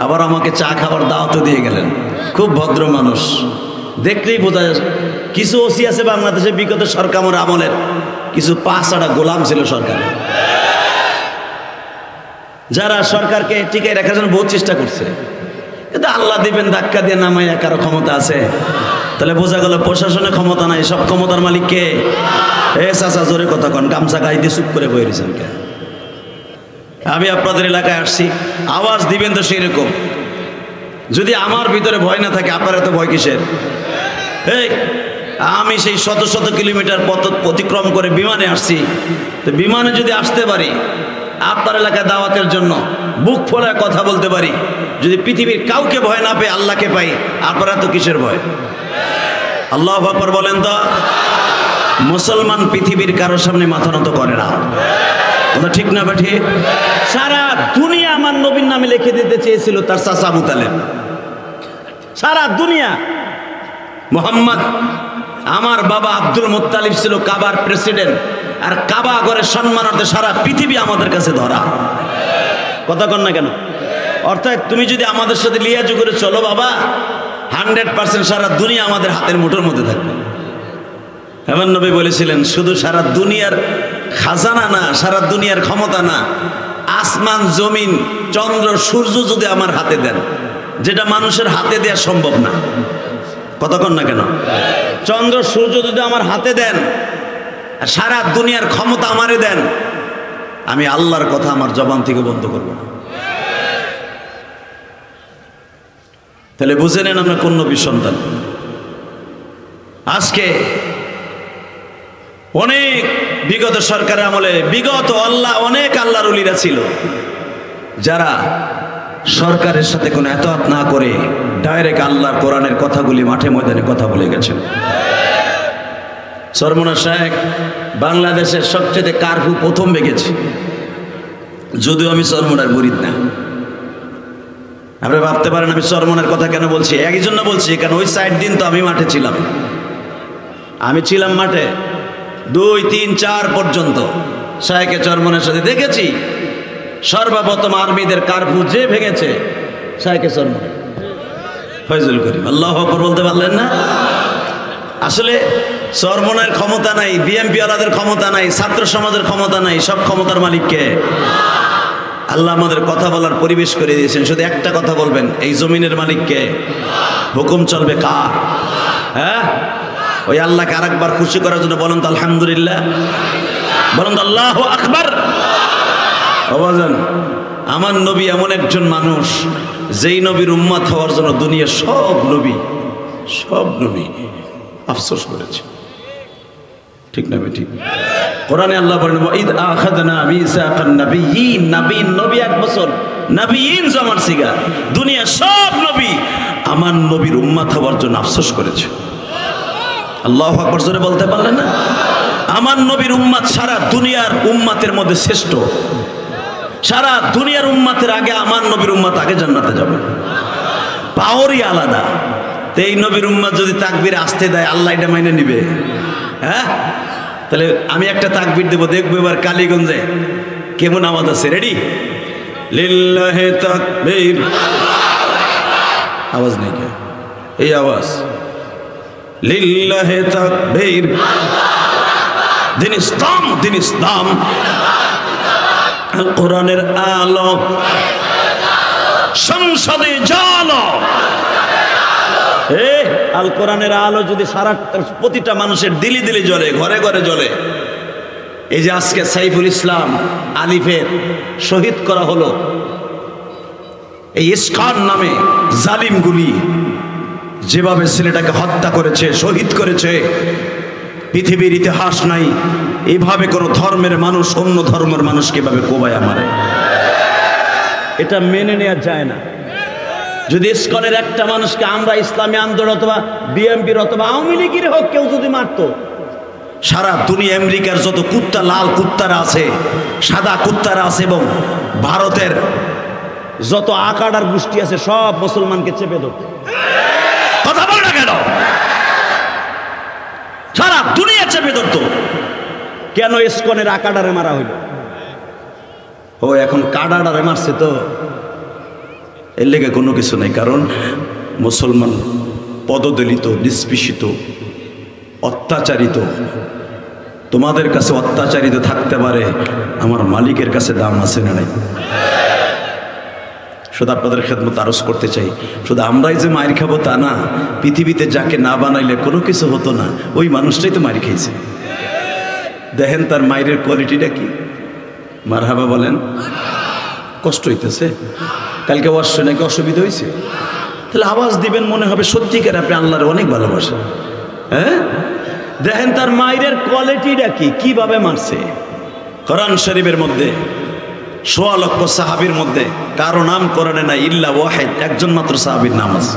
আবার আমাকে চা খাবার দাওয়াতও দিয়ে গেলেন। খুব ভদ্র মানুষ, দেখলেই বোঝা যায়। কিছু ওসি আছে বাংলাদেশে বিগত সরকারের আমলের কিছু পাঁচটা গোলাম ছিল সরকার, যারা সরকারকে টিকে রাখার জন্য বহু চেষ্টা করছে, কিন্তু আল্লাহ দিবেন ধাক্কা দিয়ে নামাইয়া কারো ক্ষমতা আছে? তাহলে বোঝা গেল প্রশাসনের ক্ষমতা নাই, সব ক্ষমতার মালিক কে? এ চাচা জোরে কথা কন, গামছা গায়ে দিয়ে চুপ করে বই রয়েছেন কে? আমি আপনাদের এলাকায় আসছি, আওয়াজ দিবেন তো সেই রকম। যদি আমার ভিতরে ভয় না থাকে, আপনার এত ভয় কিসের? এই আমি সেই শত শত কিলোমিটার পথ অতিক্রম করে বিমানে আসছি, তো বিমানে যদি আসতে পারি, আপনার এলাকায় দাওয়াতের জন্য বুক ফোলায় কথা বলতে পারি, যদি পৃথিবীর কাউকে ভয় না পেয়ে আল্লাহকে পাই, আপনারা তো কিসের ভয়? আল্লাহু আকবার বলেন তো। মুসলমান পৃথিবীর কারোর সামনে মাথা নত করে না। কথা ঠিক না বেঠি? সারা দুনিয়া আমার নবীর নামে লিখে দিতে চেয়েছিল তার চাচা আবু তালেব। সারা দুনিয়া মুহাম্মদ আমার বাবা আব্দুল মুত্তালিব ছিল কাবার প্রেসিডেন্ট, আর কাবা ঘরে সম্মানার্থে সারা পৃথিবী আমাদের কাছে ধরা। কথা কন না কেন? অর্থাৎ তুমি যদি আমাদের সাথে লিয়াজু করে চলো বাবা, 100% সারা দুনিয়া আমাদের হাতের মুঠোর মধ্যে থাকবে। আমার নবী বলেছিলেন শুধু সারা দুনিয়ার খাজানা না, সারা দুনিয়ার ক্ষমতা না, আসমান জমিন চন্দ্র সূর্য যদি আমার হাতে দেন, যেটা মানুষের হাতে দেওয়া সম্ভব না। কতক্ষণ না কেন? চন্দ্র সূর্য যদি আমার হাতে দেন, আর সারা দুনিয়ার ক্ষমতা আমারে দেন, আমি আল্লাহর কথা আমার জবান থেকে বন্ধ করব না। তাহলে বুঝে নেন আমরা কোন নবীর সন্তান। আজকে অনেক বিগত সরকারের আমলে বিগত অনেক আল্লাহর ওলিরা ছিল যারা সরকারের সাথে কোনো এতআত না করে ডাইরেক্ট আল্লাহর কোরআনের কথাগুলি মাঠে ময়দানে কথা বলে গেছেন। চরমোনা শায়েখ বাংলাদেশের সবচেয়ে কারফু প্রথম ভেঙেছে, যদিও আমি চরমোনার মুরিদ না। আপনি ভাবতে পারেন আমি চরমোনার কথা কেন বলছি? একই জন্য বলছি কারণ ওই 60 দিন তো আমি মাঠে ছিলাম। আমি ছিলাম মাঠে 2, 3, 4 পর্যন্ত শায়েখে চরমোনার সাথে দেখেছি। সর্বপ্রথম আর্মিদের কারফু যে ভেঙেছে শায়েখে চরমোনা, ফয়জুল করিম। আল্লাহু আকবার বলতে পারলেন না? আসলে চরমোনার ক্ষমতা নাই, বিএমপি ওয়ালাদের ক্ষমতা নাই, ছাত্র সমাজের ক্ষমতা নাই, সব ক্ষমতার মালিক কে? আল্লাহ আমাদের কথা বলার পরিবেশ করে দিয়েছেন। শুধু একটা কথা বলবেন, এই জমিনের মালিক কে? হুকুম চলবে কার? হ্যাঁ, ওই আল্লাহকে আরেকবার খুশি করার জন্য বলেন তো আলহামদুলিল্লাহ, বলেন তো আল্লাহু আকবার। আওয়াজান, আমার নবী এমন একজন মানুষ যেই নবীর উম্মত হওয়ার জন্য দুনিয়া সব নবী আফসোস করেছে। ঠিক না বেটি? কোরআনে আল্লাহ বলেন ওয়াইদ আখাযনা মিসাকান নাবিয়্যিন, নবী 1 বছর, নাবিয়্যিন জমার সিগা। দুনিয়া সব নবী আমার নবীর উম্মত হওয়ার জন্য আফসোস করেছে। আল্লাহু আকবার জোরে বলতে পারলেন না? আমার নবীর উম্মত সারা দুনিয়ার উম্মতের মধ্যে শ্রেষ্ঠ। সারা দুনিয়ার উম্মতের আগে আমার নবীর উম্মত আগে জান্নাতে যাবে, পাওয়ারই আলাদা। তো এই নবীর উম্মত যদি তাকবীর আসতে দেয়, আল্লাহ এটা মাইনে নিবে? হ্যাঁ, তাহলে আমি একটা তাকবীর দেব, দেখবো এবার কালীগঞ্জে কেমন আওয়াজ আছে। রেডি? লিল্লাহি তাকবীর। আওয়াজ নেই কে? এই আওয়াজ, লিল্লাহি তাকবীর। দিন ইসলাম কোরআনের আলো, সংসদে জালো। আল কোরআনের আলো যদি সারা প্রতিটা মানুষের দিলি দিলি জ্বলে, ঘরে ঘরে জ্বলে। এই যে আজকে সাইফুল ইসলাম আলিফের শহীদ করা হলো, এই ইস্কান নামে জালিমগুলি যেভাবে ছেলেটাকে হত্যা করেছে, শহীদ করেছে, পৃথিবীর ইতিহাস নাই এইভাবে কোন ধর্মের মানুষ অন্য ধর্মের মানুষকে এভাবে কোবায়া মারে। এটা মেনে নেওয়া যায় না। যদি ইস্কনের একটা মানুষকে আমরা ইসলামী আন্দোলন অথবা বিএমপির অথবা আওয়ামী লীগের হোক কেউ যদি মারত, সারা দুনিয়া আমেরিকার যত কুত্তা, লাল কুত্তারা আছে, সাদা কুত্তারা আছে, এবং ভারতের যত আকাডার গোষ্ঠী আছে, সব মুসলমানকে চেপে ধরত। কথা বল না কেন? সারা দুনিয়া চেপে ধরত। কেন ইস্কনের আকাডারে মারা হইল? ও এখন কাডাডারে মারছে, তো এর লেগে কোনো কিছু নেই। কারণ মুসলমান পদদলিত, নিষ্পেষিত, অত্যাচারিত। তোমাদের কাছে অত্যাচারিত থাকতে পারে, আমার মালিকের কাছে দাম আছে না নাই? শুধু আপনাদের খেদমত আরজ করতে চাই, শুধু আমরাই যে মায়ের খাবো তা না। পৃথিবীতে যাকে না বানাইলে কোনো কিছু হতো না, ওই মানুষটাই তো মায়ের খেয়েছে। দেখেন তার মায়ের কোয়ালিটিটা কি। মারহাবা বলেন। কষ্ট হইতেছে? কালকে অবশ্যই নাকি অসুবিধা হয়েছে? তাহলে আওয়াজ দিবেন, মনে হবে সত্যিকার আপনি আল্লাহর অনেক ভালোবাসেন। হ্যাঁ, দেখেন তার মায়ের কোয়ালিটিটা কি, কিভাবে মারছে। কোরআন শরীফের মধ্যে ১৬ লক্ষ সাহাবীর মধ্যে কারো নাম কোরআনে নাই, ইল্লা ওয়াহিদ, একজন মাত্র সাহাবীর নাম আছে।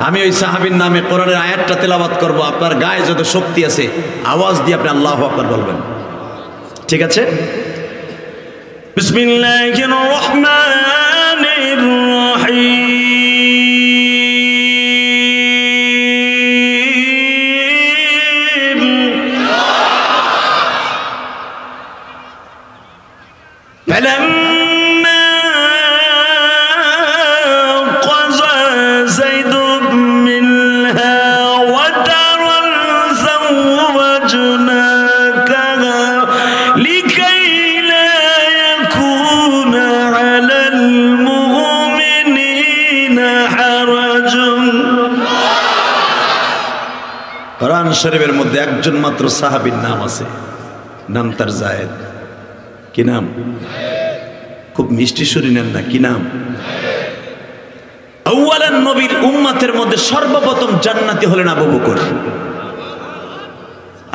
আমি ওই সাহাবীর নামে কোরআনের আয়াতটা তেলাওয়াত করব। আপনার গায়ে যত শক্তি আছে আওয়াজ দিয়ে আপনি আল্লাহু আকবার বলবেন। ঠিক আছে? বিসমিল্লাহির রহমানির রহিম। কোরআন শরীফের মধ্যে একজন মাত্র সাহাবীর নাম আছে, নাম তার যায়েদ। কি নাম? খুব মিষ্টি সুরে নেন না, কি নাম? আউয়ালান নবীর উম্মতের মধ্যে সর্বপ্রথম জান্নাতি হলেন আবু বকর।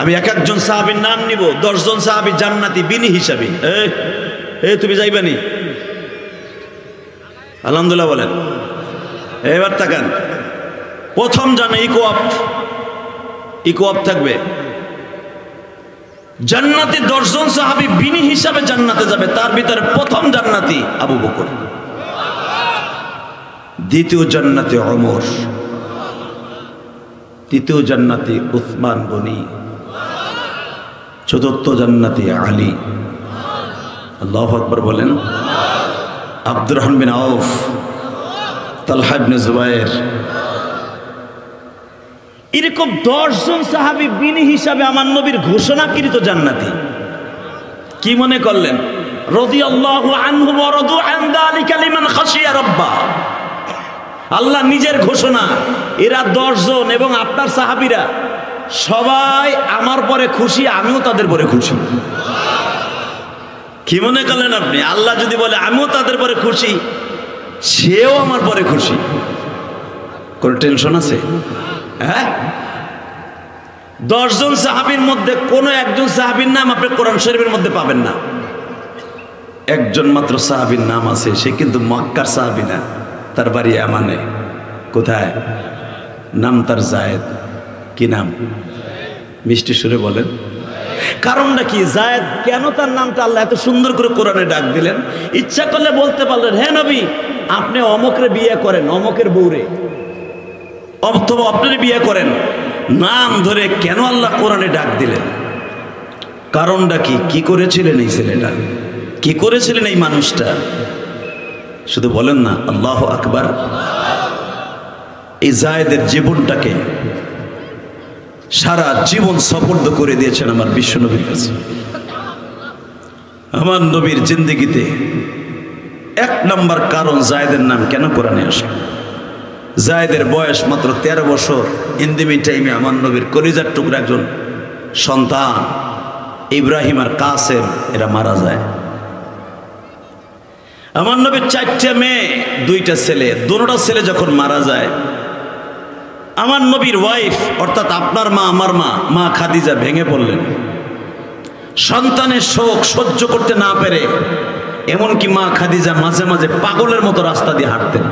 আমি এক একজন সাহাবীর নাম নিব, 10 জন সাহাবী জান্নাতি বিনি হিসাবে। তুমি যাইবানি? আলহামদুলিল্লাহ বলেন। এবার তাকান, প্রথম জানে ইকোয়াপ থাকবে জান্নাতি 10 জন সাহাবী বিনি হিসাবে জান্নাতে যাবে, তার ভিতরে প্রথম জান্নাতি আবু বকর, দ্বিতীয় জান্নাতি ওমর, তৃতীয় জান্নাতি উসমান গনি, চতুর্থ জান্নাতি আলী। আল্লাহু আকবার বলেন। আব্দুর রহমান বিন আউফ, তালহা ইবনে জুবায়ের, এরকম 10 জন সাহাবী বিনি হিসাবে আমার নবীর ঘোষণাকৃত জান্নাতি। কি মনে করলেন? রাদিয়াল্লাহু আনহু ওয়া রাদু আন যালিকা লিমান খাশিয়া রাব্বা। আল্লাহ নিজের ঘোষণা, এরা 10 জন এবং আপনার সাহাবীরা সবাই আমার পরে খুশি, আমিও তাদের পরে খুশি। কি মনে করলেন আপনি? আল্লাহ যদি বলে আমিও তাদের পরে খুশি, সেও আমার পরে খুশি, কোন টেনশন আছে? হ্যাঁ, 10 জন সাহাবীর মধ্যে কোনো একজন সাহাবীর নাম আপনি কোরআন শরীফের মধ্যে পাবেন না। একজন মাত্র সাহাবীর নাম আছে, সে কিন্তু মক্কার সাহাবী না, তার বাড়ি ইয়ামানে। কোথায়? নাম তার যায়েদ। কি নাম? মিষ্টি সুরে বলেন। কারণটা কি? যায়েদ কেন তার নামটা আল্লাহ এত সুন্দর করে কোরআনে ডাক দিলেন? ইচ্ছা করলে বলতে পারলেন, হে নবী আপনি অমুকরে বিয়ে করেন, অমুকের বউরে, অথবা আপনি বিয়ে করেন। নাম ধরে কেন আল্লাহ কোরআনে ডাক দিলেন? কারণটা কি? কি করেছিলেন এই ছেলেটা? কি করেছিলেন এই মানুষটা? শুধু বলেন না আল্লাহু আকবার। এই যায়েদের জীবনটাকে সারা জীবন সফর্দ করে দিয়েছেন আমার বিশ্ব নবীর কাছে। আমার নবীর জিন্দেগিতে 1 নম্বর কারণ যায়েদের নাম কেন কোরআনে আসে। যায়েদের বয়স মাত্র 13 বছর। ইন দি মিন টাইমে আমার নবীর কলিজার টুকরা একজন সন্তান ইব্রাহিম আর কাসেম এরা মারা যায়। আমার নবীর 4টে মেয়ে, 2টা ছেলে। দুটোটা ছেলে যখন মারা যায়, আমার নবীর ওয়াইফ অর্থাৎ আপনার মা, আমার মা খাদিজা ভেঙে পড়লেন। সন্তানের শোক সহ্য করতে না পেরে এমনকি মা খাদিজা মাঝে মাঝে পাগলের মতো রাস্তা দিয়ে হাঁটতেন।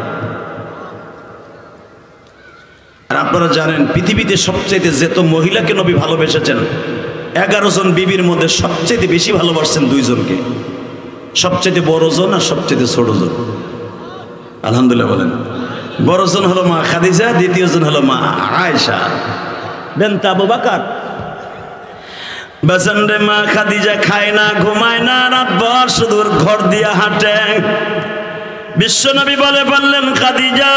আর আপনারা জানেন পৃথিবীতে সবচেয়ে যেত মহিলাকে নবী ভালোবেসেছেন, 11 জন বিবির মধ্যে সবচেয়ে বেশি ভালোবাসছেন 2 জনকে। সবচেয়ে বড় জন আর সবচেয়ে ছোট জন। আলহামদুলিল্লাহ বলেন। বড় জন হলো মা খাদিজা, দ্বিতীয় জন হলো মা আয়েশা বিনতে আবু বকর। বাজান রে, মা খাদিজা খায় না, ঘুমায় না, রাত ভর শুধু ঘর দিয়া হাঁটে। বিশ্বনবী বলে বললেন, খাদিজা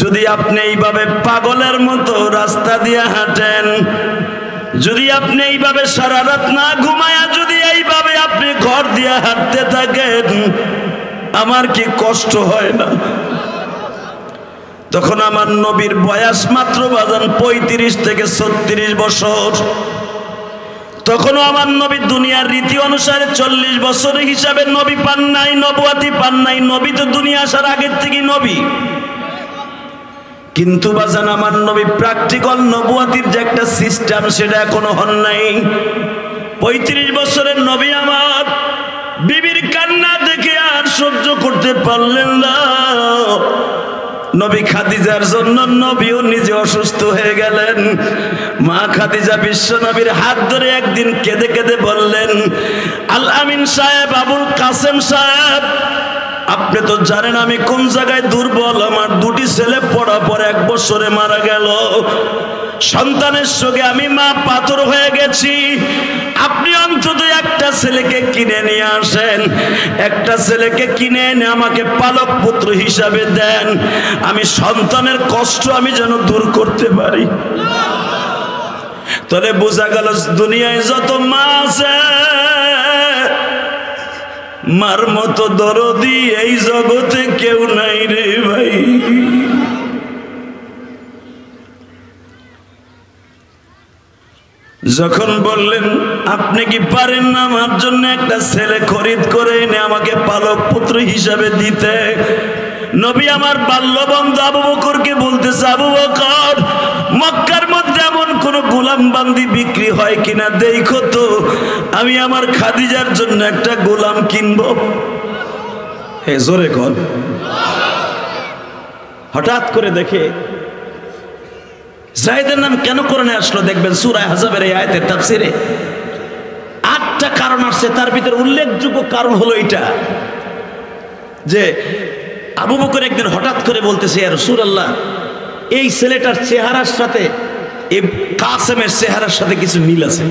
যদি আপনি এইভাবে পাগলের মতো রাস্তা দিয়ে হাঁটেন, যদি আপনি এইভাবে সারা রাত না ঘুমায়া যদি এইভাবে আপনি ঘর দিয়ে হাঁটতে থাকেন, আমার কি কষ্ট হয় না? তখন আমার নবীর বয়স মাত্র বাজান 35 থেকে 36 বছর। তখনও আমার নবী দুনিয়ার রীতি অনুসারে 40 বছর হিসাবে নবী পান নাই, নবুয়াতি পান নাই। নবী তো দুনিয়া আসার আগের থেকেই নবী। কিন্তু বাজান আমার নবী প্র্যাকটিক্যাল নবুয়াতির যে একটা সিস্টেম, সেটা এখনো হন নাই। 35 বছরের নবী আমার বিবির কান্না দেখে আর সহ্য করতে পারলেন না। নবী খাদিজার জন্য নবীও নিজে অসুস্থ হয়ে গেলেন। মা খাদিজা বিশ্ব নবীর হাত ধরে একদিন কেঁদে কেঁদে বললেন, আল আমিন সাহেব, আবুল কাসেম সাহেব, আপনি তো জানেন আমি কোন জায়গায় দুর্বল। আমার 2টি ছেলে পড়া পর 1 বছরে মারা গেল। সন্তানের সঙ্গে আমি মা পাথর হয়ে গেছি, আপনি অন্তত একটা ছেলেকে কিনে নিয়ে আসেন, একটা ছেলেকে কিনে এনে আমাকে পালক পুত্র হিসাবে দেন, আমি সন্তানের কষ্ট আমি যেন দূর করতে পারি। তাহলে বোঝা গেল দুনিয়ায় যত মা আছে, মার মতো দরদি এই জগতে কেউ নাই রে ভাই। যখন বললেন আপনি কি পারেন না আমার জন্য একটা ছেলে খরিদ করে এনে আমাকে পালক পুত্র হিসাবে দিতে, নবী আমার বাল্য বন্ধু আবু বকরকে বলতেছে, আবু বকর, মক্কার মধ্যে এমন কোন গোলাম বান্দি বিক্রি হয় কিনা দেখো তো, আমি আমার খাদিজার জন্য একটা গোলাম কিনবো। হে জোরে কর। হঠাৎ করে দেখে যায়েদের নাম কেন কোরআনে আসলো, দেখবেন সূরা আহজাবের এই আয়াতের তাফসিরে 8টা কারণ আসছে। তার ভিতরে উল্লেখযোগ্য কারণ হলো এটা যে আবু বকর একদিন হঠাৎ করে বলতেছে, ইয়া রাসূলুল্লাহ, এই ছেলেটার চেহারার সাথে এই কাসেমের চেহারার সাথে কিছু মিল আছে।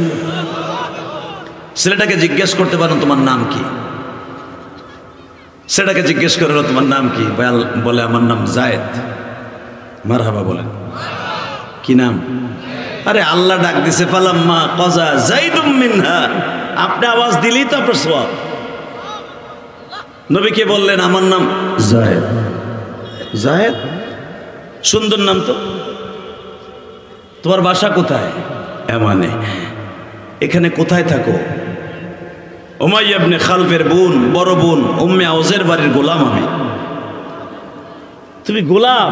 ছেলেটাকে জিজ্ঞেস করতে পারেন তোমার নাম কি? ছেলেটাকে জিজ্ঞেস করে তোমার নাম কি? বলে আমার নাম জায়েদ। মারহাবা বলেন। কি নাম? আরে আল্লাহ ডাক দিছে, ফালাম্মা কাযা যাইদুম মিনহা, আপনি আওয়াজ দিলেই তো আপনার সওয়াব। নবীকে বললেন আমার নাম জায়েদ। জায়েদ সুন্দর নাম তো, তোমার বাসা কোথায়? এমানে। এখানে কোথায় থাকো? উমাইয়া ইবনে খালফের বোন, বড় বোন উম্মে আওজের বাড়ির গোলাম আমি। তুমি গোলাম?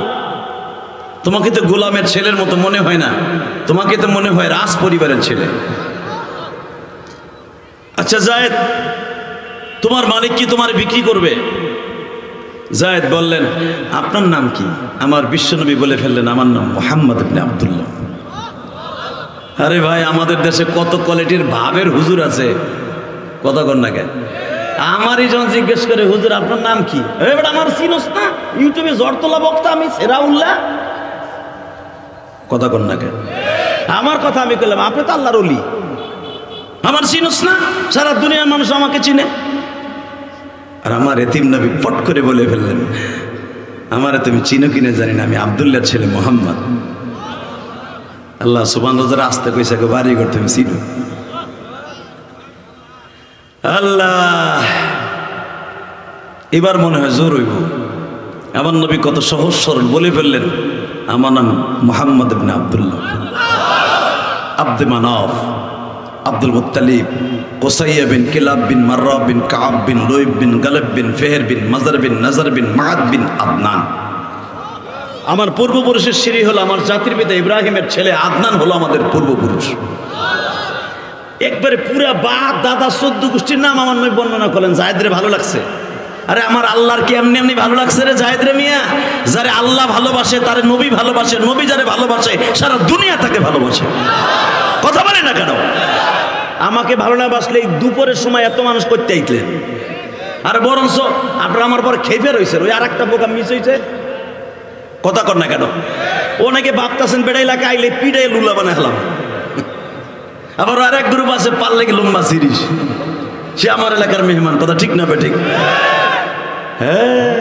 তোমাকে তো গোলামের ছেলের মতো মনে হয় না, তোমাকে তো মনে হয় রাজ পরিবারের ছেলে। আচ্ছা জায়েদ, তোমার মালিক কি তোমার বিক্রি করবে? জায়েদ বললেন আপনার নাম কি? আমার বিশ্বনবী বলে ফেললেন আমার নাম মুহাম্মদ ইবনে আব্দুল্লাহ। আরে ভাই, আমাদের দেশে কত কোয়ালিটির ভাবের হুজুর আছে, কথা কর না কেন? আমারই যখন জিজ্ঞেস করে হুজুর আপনার নাম কি, এবার আমার চিনোস না, ইউটিউবে জড়তলা বক্তা আমি সেরাউল্লাহ, কথা কর না কেন? আমার কথা আমি বললাম আপনি তো আল্লাহর ওলি, আমার চিনোস না? সারা দুনিয়ার মানুষ আমাকে চিনে। আর আমার এতিম নবী ফট করে বলে ফেললেন, আমারে তুমি চিনো কিনে জানি না, আমি আব্দুল্লাহর ছেলে মোহাম্মদ। আল্লাহ সুবহানাহু ওয়া তাআলা আসতে কইছে বাড়ি ঘর তুমি চিনো। আল্লাহ, এবার মনে হয় জোর হইব। আমার নবী কত সহজ সরল বলে ফেললেন আমার নাম Muhammad ibn Abdullah, Abd Manaf, Abdul Muttalib, Qusayy bin Kilab bin Murrah bin Ka'b bin Luayy bin Ghalib bin Fihr bin Mudar bin নাজার বিন মাআদ বিন আদনান। আমার পূর্বপুরুষের সিঁড়ি হলো আমার জাতির পিতা ইব্রাহিমের ছেলে আদনান হলো আমাদের পূর্বপুরুষ। একবারে পুরা বাপ দাদা 14 গোষ্ঠীর নাম আমার নবী বর্ণনা করলেন। জায়েদরে ভালো লাগছে। আরে আমার আল্লাহর কি এমনি এমনি ভালো লাগছে রে জায়েদরে মিয়া? যারে আল্লাহ ভালোবাসে তারে নবী ভালোবাসে, নবী যারে ভালোবাসে সারা দুনিয়া তাকে ভালোবাসে। কথা বলে না কেন? আমাকে ভালো না বাসলে দুপুরের সময় এত মানুষ করতে আইতলেন, আর বরঞ্চ আপনারা আমার পর খেপে রয়েছেন, ওই আর একটা বোকা মিস হয়েছে। কথা কর না কেন? অনেকে ভাবতেছেন বেড়া এলাকা আইলে পিড়াই লুলা বানাই হলাম। আবার আর এক গ্রুপ আছে পারলে কি লম্বা সিরিজ, সে আমার এলাকার মেহমান। কথা ঠিক না বেঠিক? হ্যাঁ,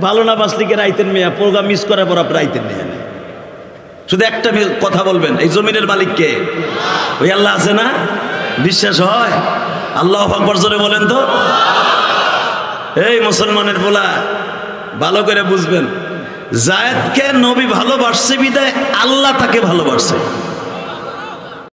ভালো না বাসলে কে রাইতেন মেয়া, প্রোগ্রাম মিস করার পর আপনি রাইতেন মেয়া। শুধু একটা কথা বলবেন, এই জমিনের মালিক কে? ওই আল্লাহ আছে না? বিশ্বাস হয়? আল্লাহু আকবার জোরে বলেন তো। এই মুসলমানের পোলা ভালো করে বুঝবেন, জায়েদকে নবী ভালোবাসছে বিদায় আল্লাহ তাকে ভালোবাসছে।